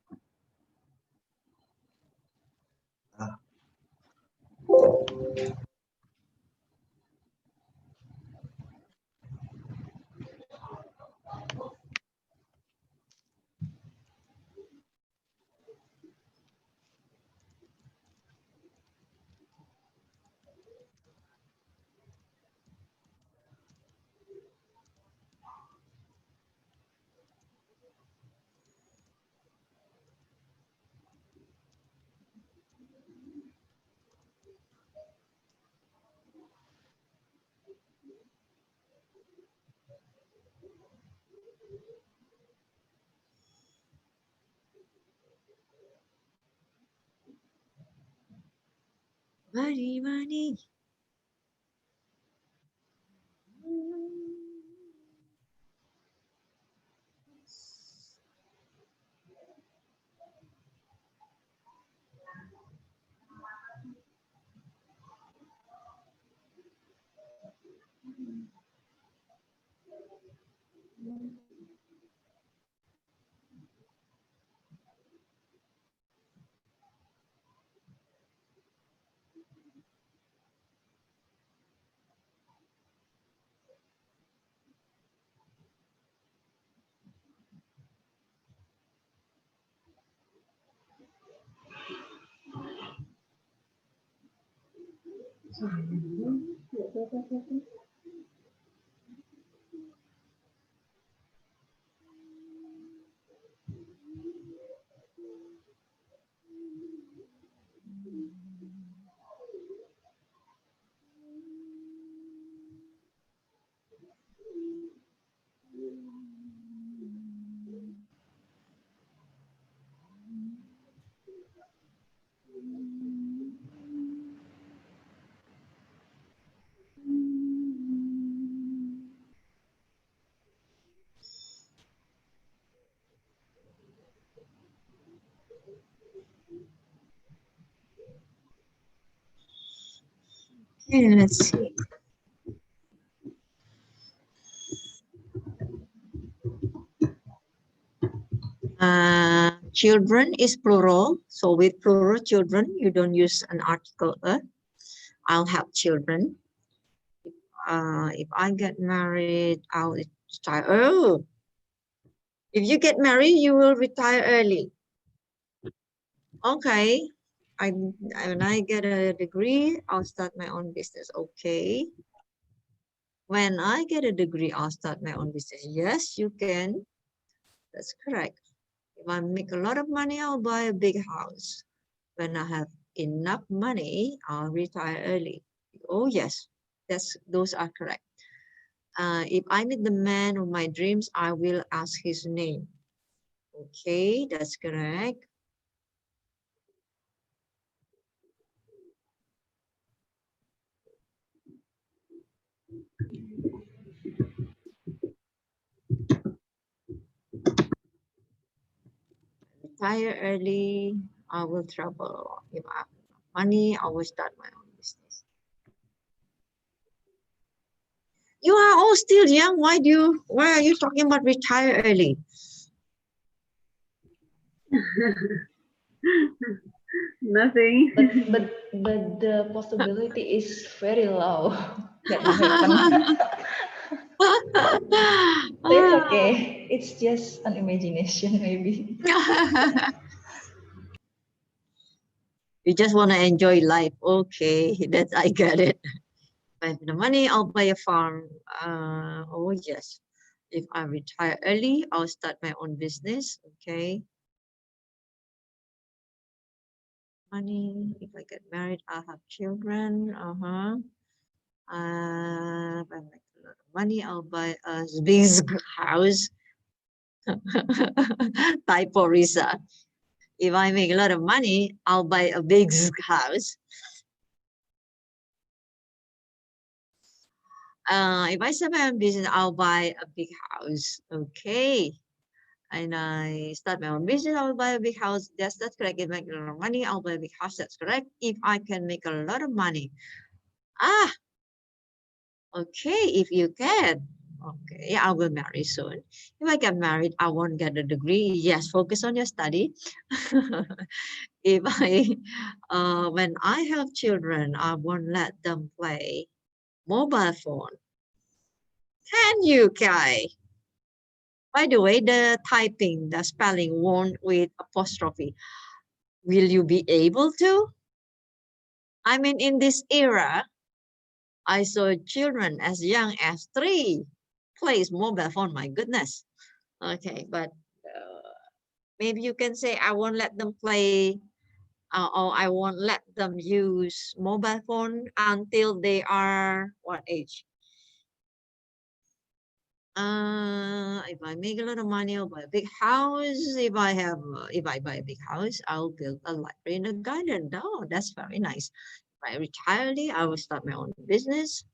Money, money. Okay, let's see. Children is plural. So with plural children, you don't use an article a. I'll have children. If I get married, I'll retire. Oh, if you get married, you will retire early. Okay. When I get a degree, I'll start my own business. Okay. When I get a degree, I'll start my own business. Yes, you can. That's correct. If I make a lot of money, I'll buy a big house. When I have enough money, I'll retire early. Oh, yes, those are correct. If I meet the man of my dreams, I will ask his name. Okay, that's correct. Retire early, I will travel. If I have money, I will start my own business. You are all still young. Why are you talking about retire early? Nothing. But the possibility is very low that will happen. So it's okay. it's just an imagination, maybe. You just want to enjoy life. Okay, that I get it. If I have the money, I'll buy a farm. Oh yes. If I retire early, I'll start my own business. Okay. Money. If I get married, I'll have children. If I make a lot of money, I'll buy a big house. Typo Risa. If I make a lot of money, I'll buy a big house. If I start my own business, I'll buy a big house. Okay. And I start my own business, I'll buy a big house. That's correct. If I make a lot of money, I'll buy a big house. That's correct. If I can make a lot of money. Okay, if you can. Okay, I will marry soon. If I get married, I won't get a degree. Yes, focus on your study. If when I have children, I won't let them play mobile phone. Can you, Kai? By the way, the typing, the spelling won't with apostrophe. Will you be able to? I mean, in this era, I saw children as young as 3 plays mobile phone. My goodness. Okay, but maybe you can say, I won't let them play or I won't let them use mobile phone until they are what age? If I make a lot of money, I'll buy a big house. If I buy a big house, I'll build a library and a garden. Oh, that's very nice. If I retire early, I will start my own business.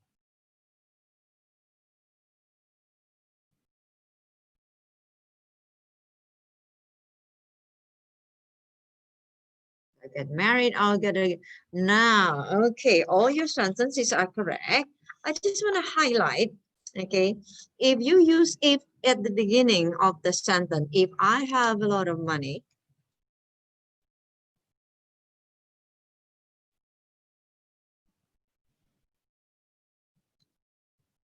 I get married, I'll get a now. Okay, all your sentences are correct. I just want to highlight, okay, if you use if at the beginning of the sentence, if I have a lot of money,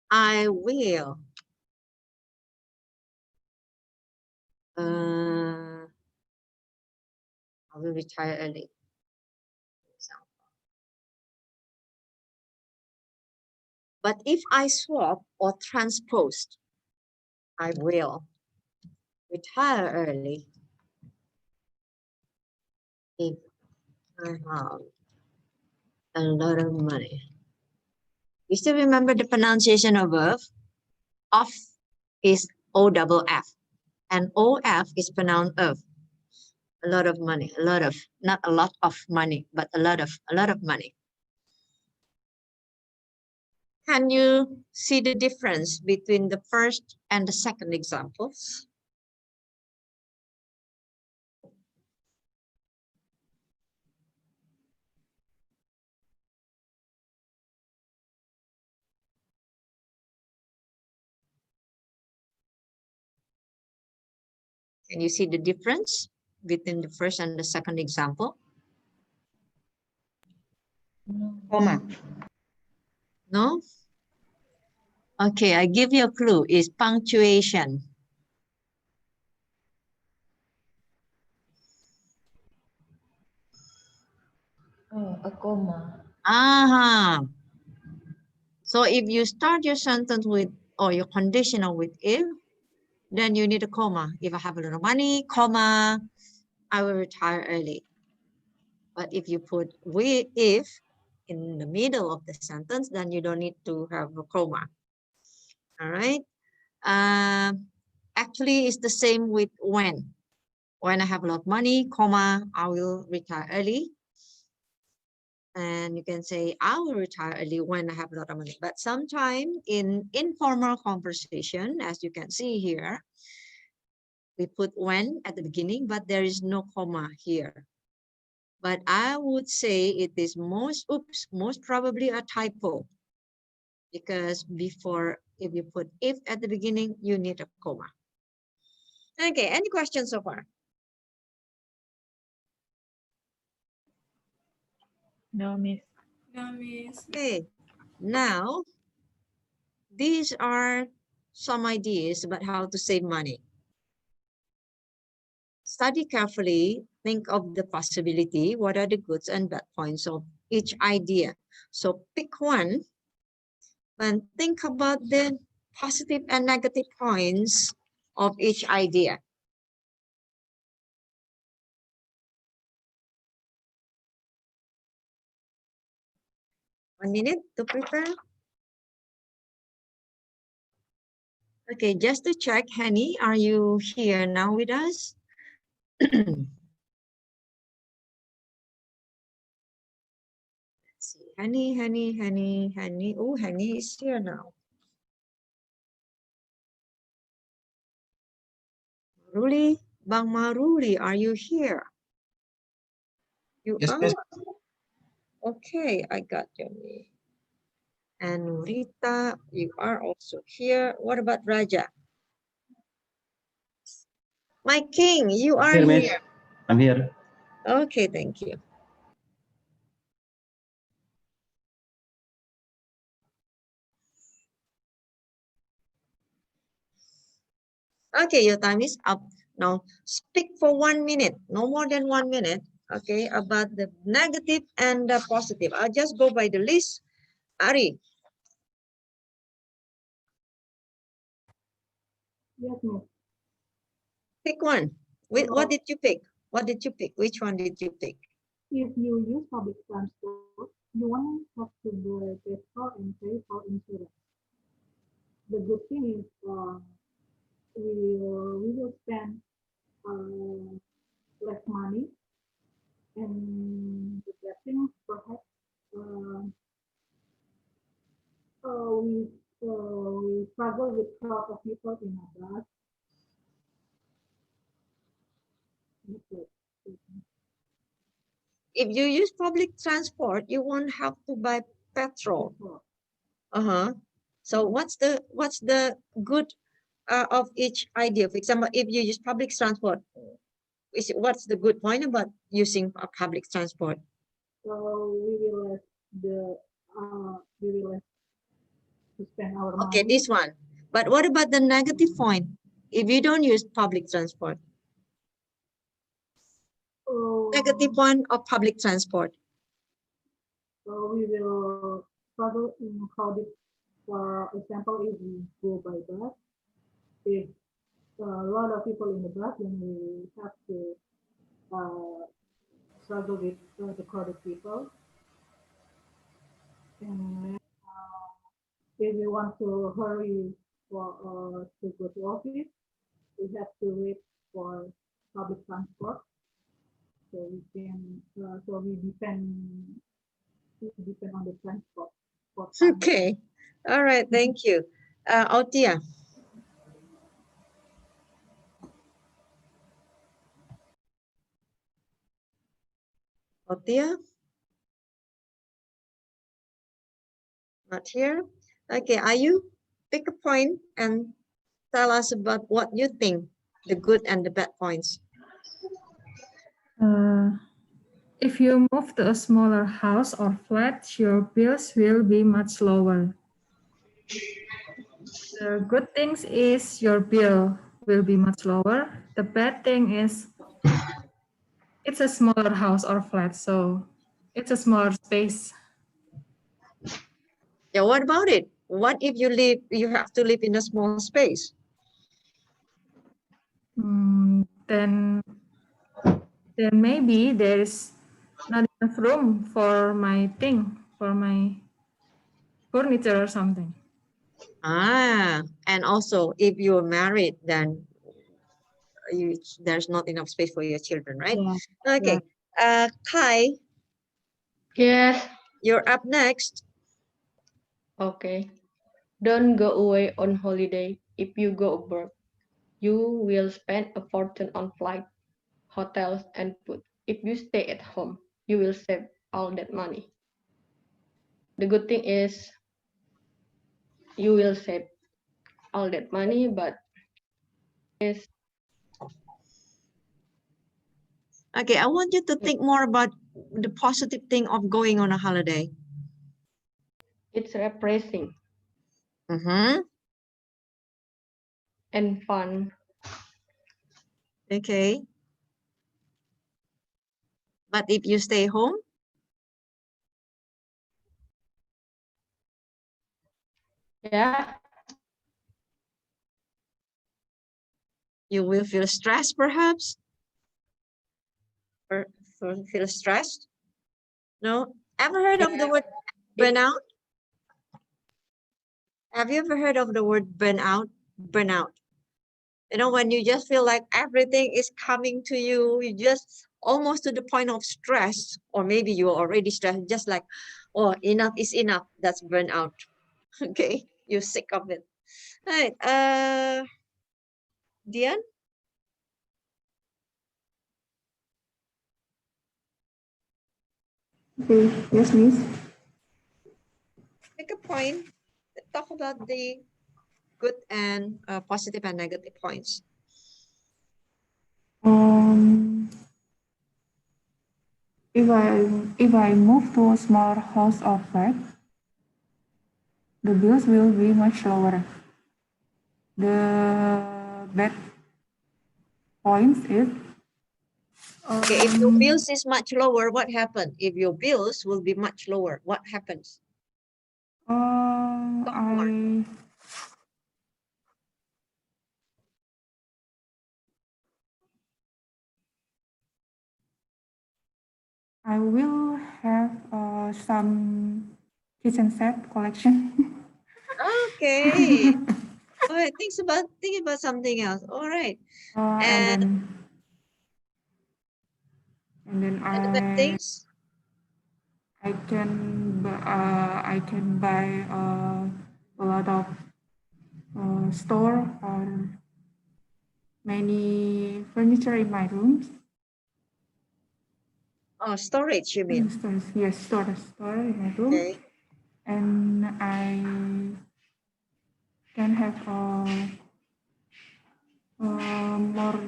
I will retire early. But if I swap or transpose, I will retire early if I have a lot of money. You still remember the pronunciation of verb? Of is O-double-F, and O-F is pronounced of. A lot of money, a lot of, not a lot of money, but a lot of money. Can you see the difference between the first and the second examples? Can you see the difference between the first and the second example? Comma. No? Okay, I give you a clue. It's punctuation. Oh, a comma. So if you start your sentence with, or your conditional with if, then you need a comma. If I have a lot of money, comma, I will retire early. But if you put if in the middle of the sentence, then you don't need to have a comma. All right. Actually, it's the same with when. When I have a lot of money, comma, I will retire early. And you can say, I will retire early when I have a lot of money. But sometimes in informal conversation, as you can see here, we put when at the beginning, but there is no comma here. But I would say it is most probably a typo. Because before, if you put if at the beginning, you need a comma. Okay, any questions so far? No, miss. No, miss. Okay, now these are some ideas about how to save money. study carefully, think of the possibility, what are the goods and bad points of each idea. So pick one and think about the positive and negative points of each idea. One minute to prepare. Okay, just to check, Henny, are you here now with us? Henny, Henny, Henny, Henny. Oh, Henny is here now. Maruli, Bang Maruli, are you here? You Yes, are? miss. Okay, I got your name. And Rita, you are also here. What about Raja? My king, you are Here, miss. here. I'm here. Okay, thank you. Okay, your time is up. Now, speak for 1 minute, no more than 1 minute, okay, about the negative and the positive. I'll just go by the list. Ari, Yes, miss. pick one. What did you pick? What did you pick? Which one did you pick? If you use public transport, you won't have to buy petrol and pay for insurance. The good thing is we will spend less money, and the bad thing perhaps we struggle with crowd of people in a bus. That's it. If you use public transport, you won't have to buy petrol. Uh-huh. So what's the good of each idea? For example, if you use public transport, what's the good point about using a public transport? So we will have to spend our money. Okay, this one. But what about the negative point? If you don't use public transport? Negative one of public transport. So we will struggle in crowded. For example, if we go by bus, if a lot of people in the bus, then we have to struggle with the crowded people. And if we want to hurry for to go to office, we have to wait for public transport. So we can so we depend on the transport. Okay. All right. Thank you. Altia. Altia? Not here. Okay. Are you? Pick a point and tell us about what you think, the good and the bad points. If you move to a smaller house or flat, your bills will be much lower. The good things is your bill will be much lower. The bad thing is it's a smaller house or flat, so it's a smaller space. Yeah, what about it? What if you have to live in a small space? Then maybe there is not enough room for my furniture or something. And also if you're married, then there's not enough space for your children, right? Yeah. Okay. Kai. Yes. You're up next. Okay. Don't go away on holiday. If you go abroad, you will spend a fortune on flight, hotels, and food. If you stay at home, you will save all that money. The good thing is you will save all that money, but is Okay, I want you to think more about the positive thing of going on a holiday. it's refreshing Mm-hmm. and fun. Okay. But if you stay home, Yeah. you will feel stressed, perhaps. Or feel stressed? No? Ever heard of the word burnout? Have you ever heard of the word burnout? Burnout. You know, when you just feel like everything is coming to you, you just almost to the point of stress, or maybe you're already stressed, just like, oh, enough is enough. That's burnout. Okay, you're sick of it. All right. Dian? Okay, yes, Miss. Make a point. Talk about the good and positive and negative points. If I move to a smaller house or flat, the bills will be much lower. The bad points is Okay, if your bills is much lower, what happens? If your bills will be much lower, what happens? I will have some kitchen set collection. Okay. All right. Think about something else. All right. And then the bad things. I can buy a lot of store or many furniture in my rooms. Oh, storage, you mean? Storage, yes, storage in my room. Okay. And I can have more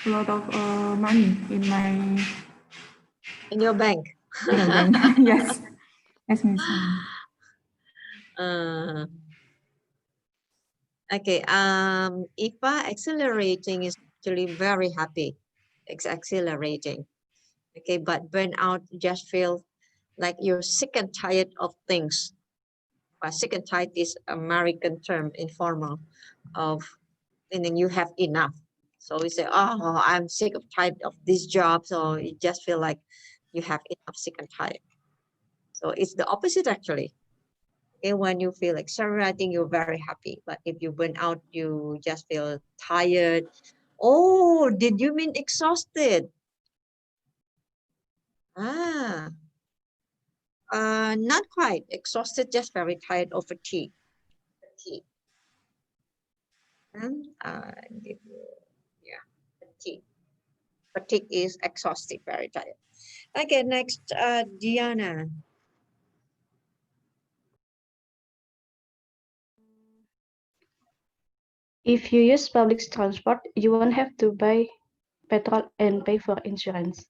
a lot of money in your bank. Yes, yes, Miss. Okay. IPA accelerating is actually very happy. It's accelerating. Okay, but burnout just feel like you're sick and tired of things. Sick and tired is American term, informal, of, and then you have enough. So you say, oh, I'm sick of tired of this job. So you just feel like you have enough, sick and tired. So it's the opposite actually. Okay, when you feel exhilarating, you're very happy. But if you burn out, you just feel tired. Oh, did you mean exhausted? Not quite. Exhausted, just very tired or fatigue. Fatigue. And yeah, fatigue. Fatigue is exhausted, very tired. Okay, next, Diana. If you use public transport, you won't have to buy petrol and pay for insurance.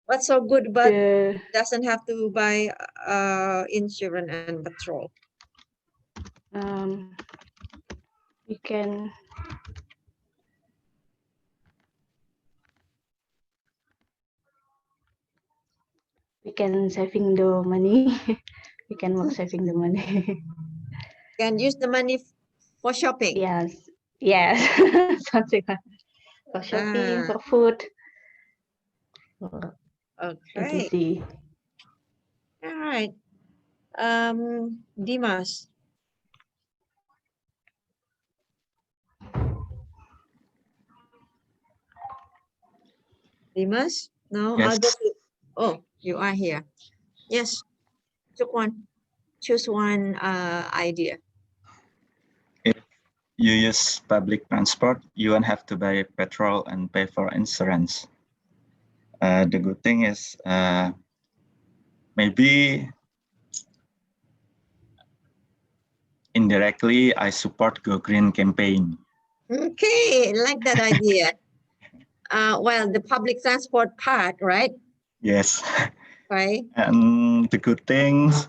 What's so good but doesn't have to buy insurance and petrol? You can saving the money. We can work saving the money. Can use the money for shopping. Yes, something like for shopping, for food. Okay. All right. Dimas. Dimas? No, Yes. I'll go to. Oh, you are here. Yes. Choose one idea. If you use public transport, you won't have to buy petrol and pay for insurance. The good thing is maybe indirectly I support Go Green campaign. Okay, like that idea. Well, the public transport part, right? Yes. Right. And the good things,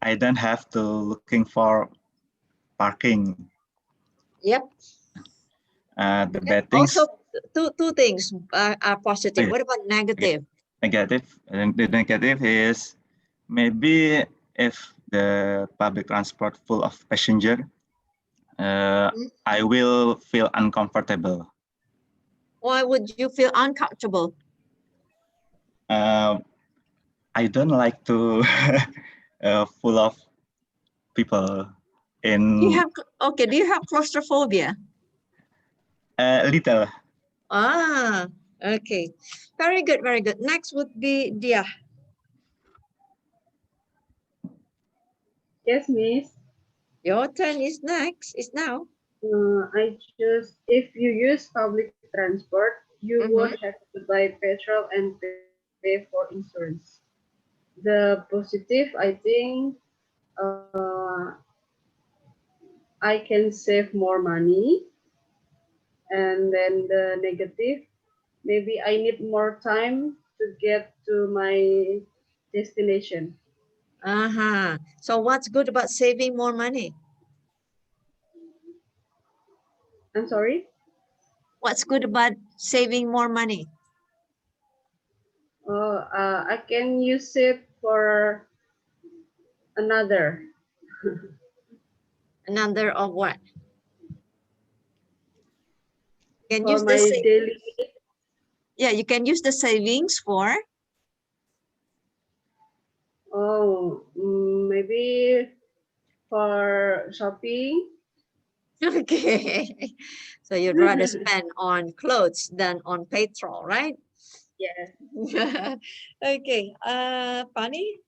I don't have to looking for parking. Yep. The bad things. Also, two things are positive. What about negative? Negative. And the negative is maybe if the public transport full of passenger, I will feel uncomfortable. Why would you feel uncomfortable? I don't like to full of people in. Do you have claustrophobia? Little. Ah, okay. Very good, very good. Next would be Dia. Yes, Miss. Your turn is next. It's now. I choose if you use public transport, you would have to buy petrol and pay for insurance. The positive, I think, I can save more money. And then the negative, maybe I need more time to get to my destination. So what's good about saving more money? I'm sorry? What's good about saving more money? I can use it for another. Another of what? Can For use my daily. Yeah, you can use the savings for. Oh, maybe for shopping. Okay. So you'd rather spend on clothes than on petrol, right? Yeah. Okay. Pani?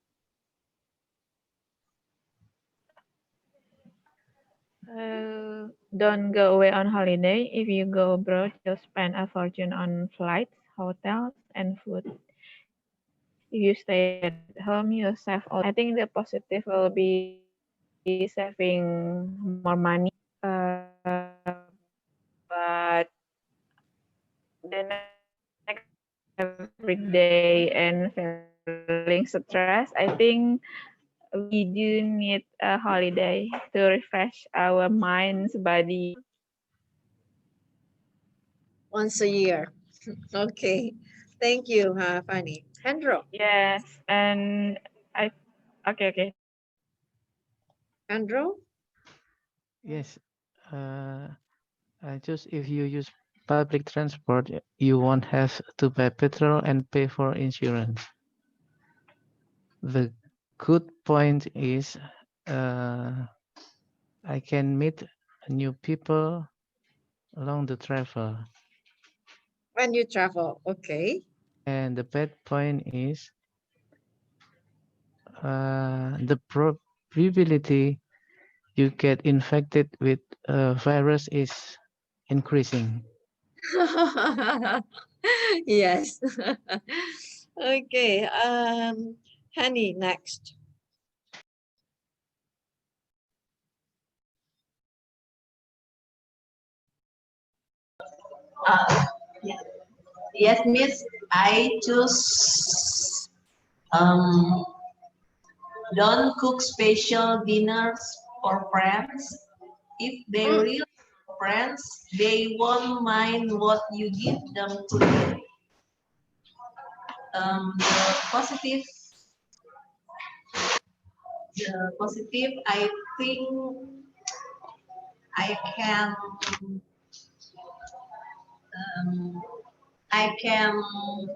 Don't go away on holiday. If you go abroad, you'll spend a fortune on flights, hotels, and food. If you stay at home, you'll save all. I think the positive will be saving more money. But the next every day and feeling stressed, I think we do need a holiday to refresh our minds, body. Once a year. Okay. Thank you, Fanny. Andrew. Yes, and okay. Andrew? Yes. Just if you use public transport, you won't have to buy petrol and pay for insurance. The good point is I can meet new people along the travel. When you travel, okay. And the bad point is the probability you get infected with a virus is increasing. Yes. Okay. Honey, next. Yeah. Yes, Miss. I choose don't cook special dinners for friends. If they really are friends, they won't mind what you give them to eat. The positive, I think I can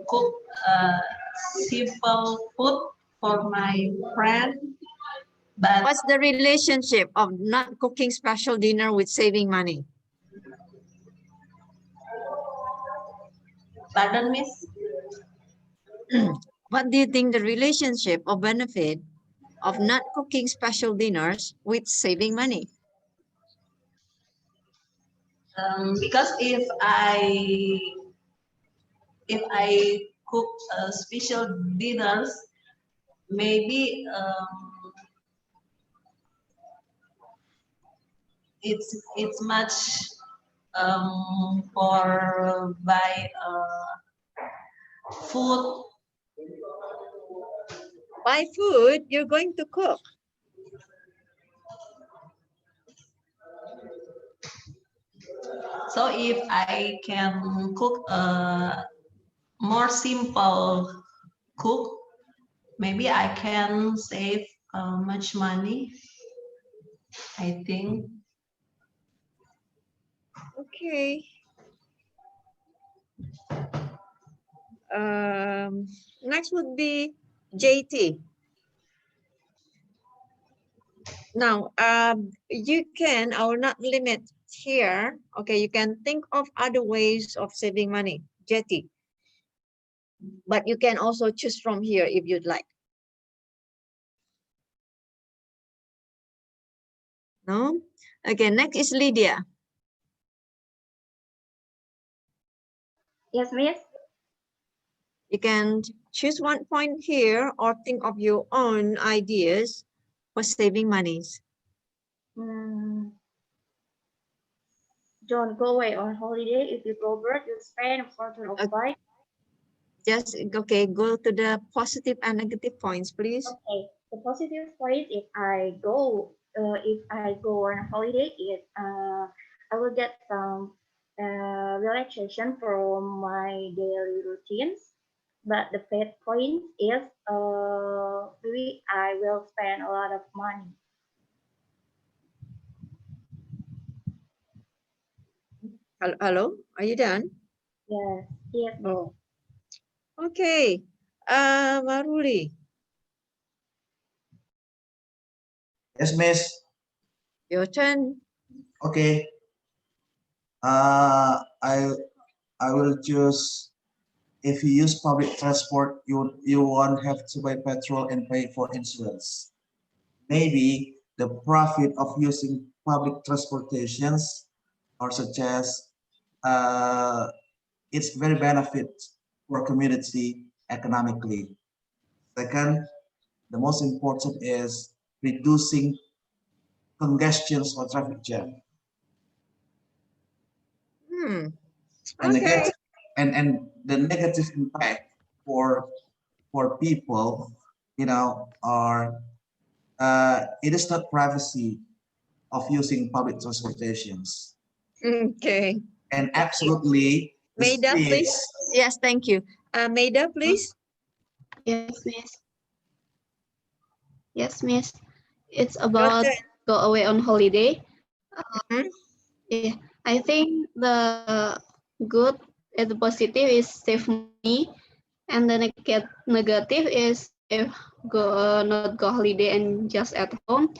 cook simple food for my friend. But what's the relationship of not cooking special dinner with saving money? Pardon, Miss? What do you think the relationship or benefit of not cooking special dinners with saving money? Because if I cook special dinners, maybe it's much for buy food. Buy food, you're going to cook. So if I can cook a more simple cook, maybe I can save much money, I think. Okay. Next would be JT. Now, you can, I will not limit here. Okay, you can think of other ways of saving money, JT. But you can also choose from here if you'd like. No? Okay, next is Lydia. Yes, miss. You can choose one point here or think of your own ideas for saving monies. Don't go away on holiday. If you go abroad, you spend a fortune of flight. Just, okay, go to the positive and negative points, please. Okay, the positive point if I go on holiday is I will get some relaxation from my daily routines. But the bad point is maybe I will spend a lot of money. Hello, are you done? Yes, yes. Oh, okay. Maruli. Yes, miss. Your turn. Okay. I will choose. If you use public transport, you won't have to buy petrol and pay for insurance. Maybe the profit of using public transportations are such as it's very benefit for community economically. Second, the most important is reducing congestions or traffic jam. Okay. And the negative impact for people, are it is not privacy of using public transportations. Okay. And absolutely, Maida, please. Yes, thank you. Maida, please. Yes, miss. Yes, miss. It's about go away on holiday. Yeah, I think the good and the positive is save money, and the negative is if not go holiday and just at home.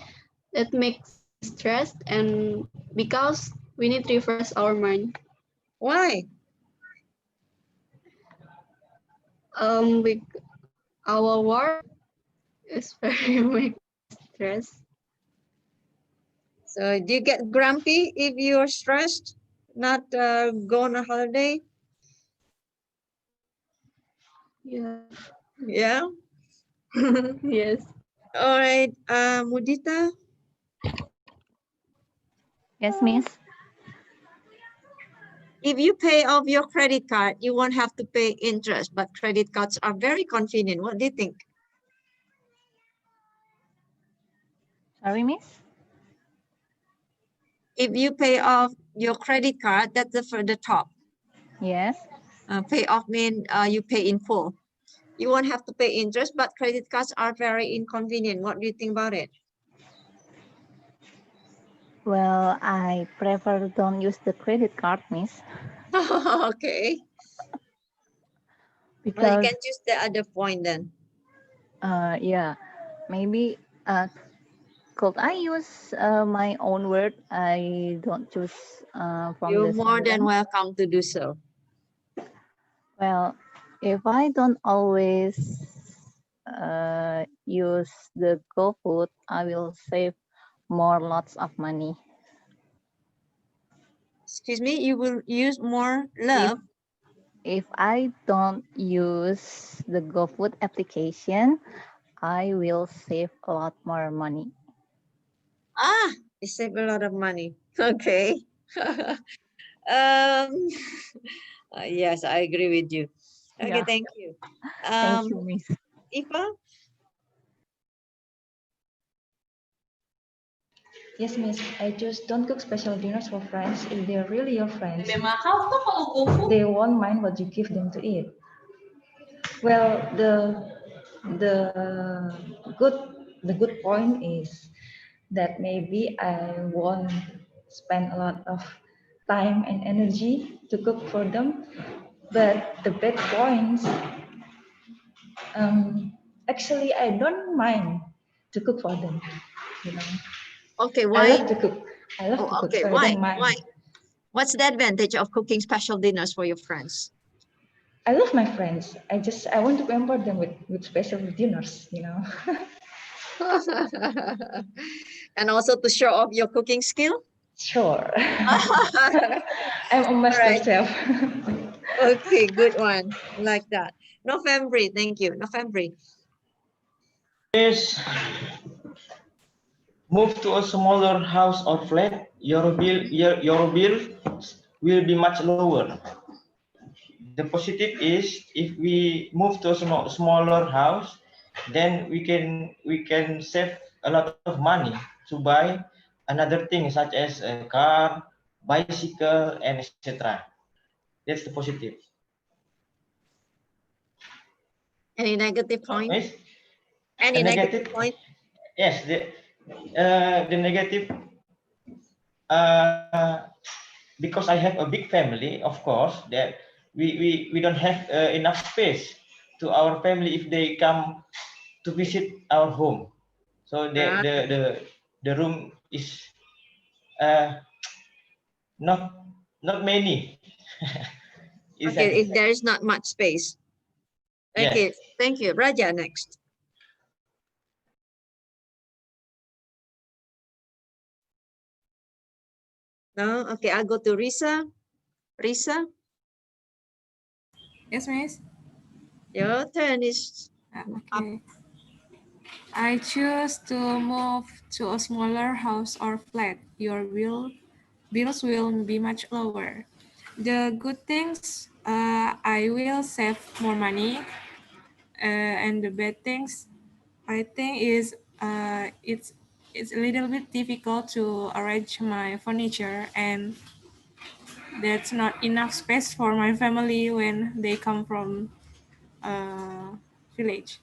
That makes me stressed, and because we need to refresh our mind. Why? Our work is very make stress. So do you get grumpy if you're stressed, not go on a holiday? Yeah. Yeah? Yes. All right, Mudita. Yes, miss. If you pay off your credit card, you won't have to pay interest, but credit cards are very convenient. What do you think? Sorry, miss? If you pay off your credit card, that's the for the top. Yes. Pay off mean you pay in full. You won't have to pay interest, but credit cards are very inconvenient. What do you think about it? Well, I prefer don't use the credit card, miss. Okay. Because well, you can choose the other point then. Yeah, maybe could I use my own word? I don't choose from You're the more than sentence. welcome to do so. Well, if I don't always use the GoFood, I will save more lots of money. Excuse me, you will use more love? If I don't use the GoFood application, I will save a lot more money. You save a lot of money. Okay. Yes, I agree with you. Okay, Yeah. thank you. Thank you, miss. Ifa? Yes, miss. I just don't cook special dinners for friends if they're really your friends. Mahal tuh kalau GoFood. They won't mind what you give them to eat. Well, the good the good point is that maybe I won't spend a lot of time and energy to cook for them. But the bad points, actually, I don't mind to cook for them. You know, Okay, I why? love to cook. I love to cook, Okay, so I why? don't mind. Why? What's the advantage of cooking special dinners for your friends? I love my friends. I want to pamper them with special dinners. You know. And also to show off your cooking skill? Sure. I'm a master Alright. chef. Okay, good one. Like that. November, thank you. November. Is move to a smaller house or flat, your bill will be much lower. The positive is if we move to a smaller house, then we can save a lot of money to buy another thing such as a car, bicycle, and etc. That's the positive. Any negative point? Miss? Any negative point? Yes, the negative, uh, because I have a big family, of course, that we don't have enough space to our family if they come to visit our home. So the room is uh, not many. Okay, if there is not much space. Okay, Yes. thank you. Raja next. No, okay, I'll go to Risa. Risa, Yes, miss. your turn is Okay. I choose to move to a smaller house or flat. Your bills will be much lower. The good things, I will save more money. And the bad things, I think is it's a little bit difficult to arrange my furniture, and that's not enough space for my family when they come from village.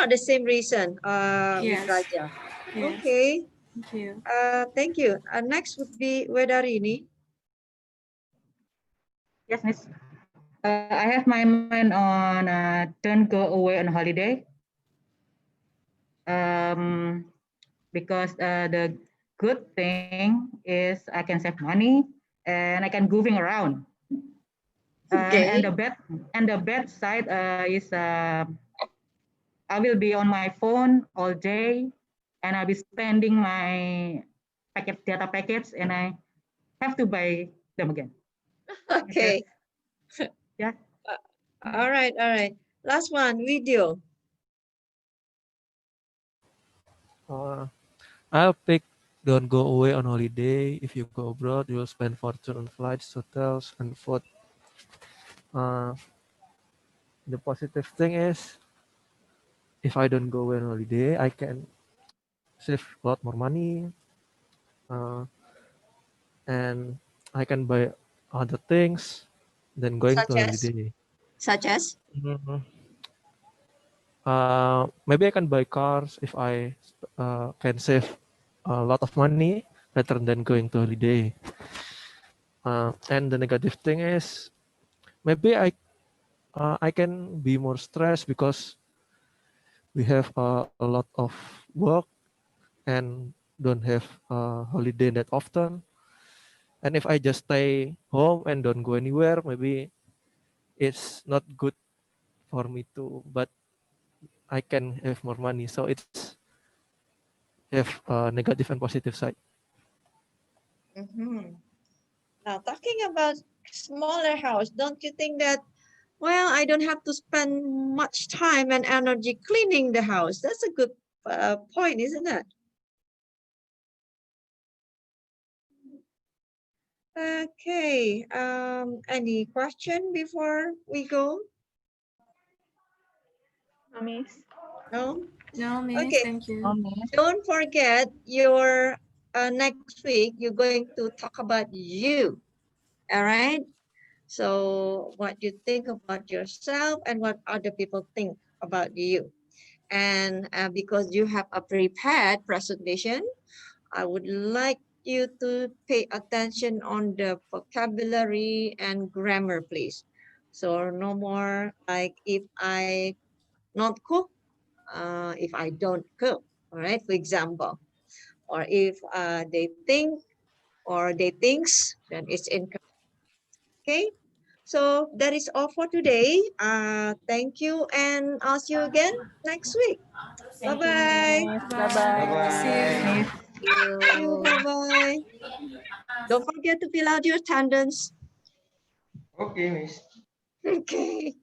the same reason with Yes. Raja. Yes. Okay. Thank you. Thank you. Next would be Wedarini. Yes, miss. I have my mind on don't go away on holiday. Because the good thing is I can save money and I can moving around. Okay. And the bad side is I will be on my phone all day and I'll be spending my data packets and I have to buy them again. Okay. Yeah. All right, all right. Last one, video. I'll pick don't go away on holiday. If you go abroad, you'll spend fortune on flights, hotels, and food. The positive thing is, if I don't go away on holiday, I can save a lot more money, and I can buy other things than going Such to as? holiday. Such as? Maybe I can buy cars if I can save a lot of money rather than going to holiday. And the negative thing is maybe I can be more stressed because we have a lot of work and don't have a holiday that often. And if I just stay home and don't go anywhere, maybe it's not good for me too. But I can have more money, so it's have a negative and positive side. Now, talking about smaller house, don't you think that, well, I don't have to spend much time and energy cleaning the house? That's a good point, isn't it? Okay. Any question before we go? No, miss. No? No, miss. Okay. Thank you. No, miss. Don't forget your next week, you're going to talk about you. All right. So what you think about yourself and what other people think about you. And because you have a prepared presentation, I would like you to pay attention on the vocabulary and grammar, please. So no more like if I not cook, if I don't cook, all right, for example, or if they think or they thinks, then it's incorrect. Okay, so that is all for today. Thank you, and I'll see you again next week. Bye Thank you, bye. Miss. Bye Bye. See bye. you. Miss. Bye bye. Don't forget to fill out your attendance. Okay, Miss. Okay.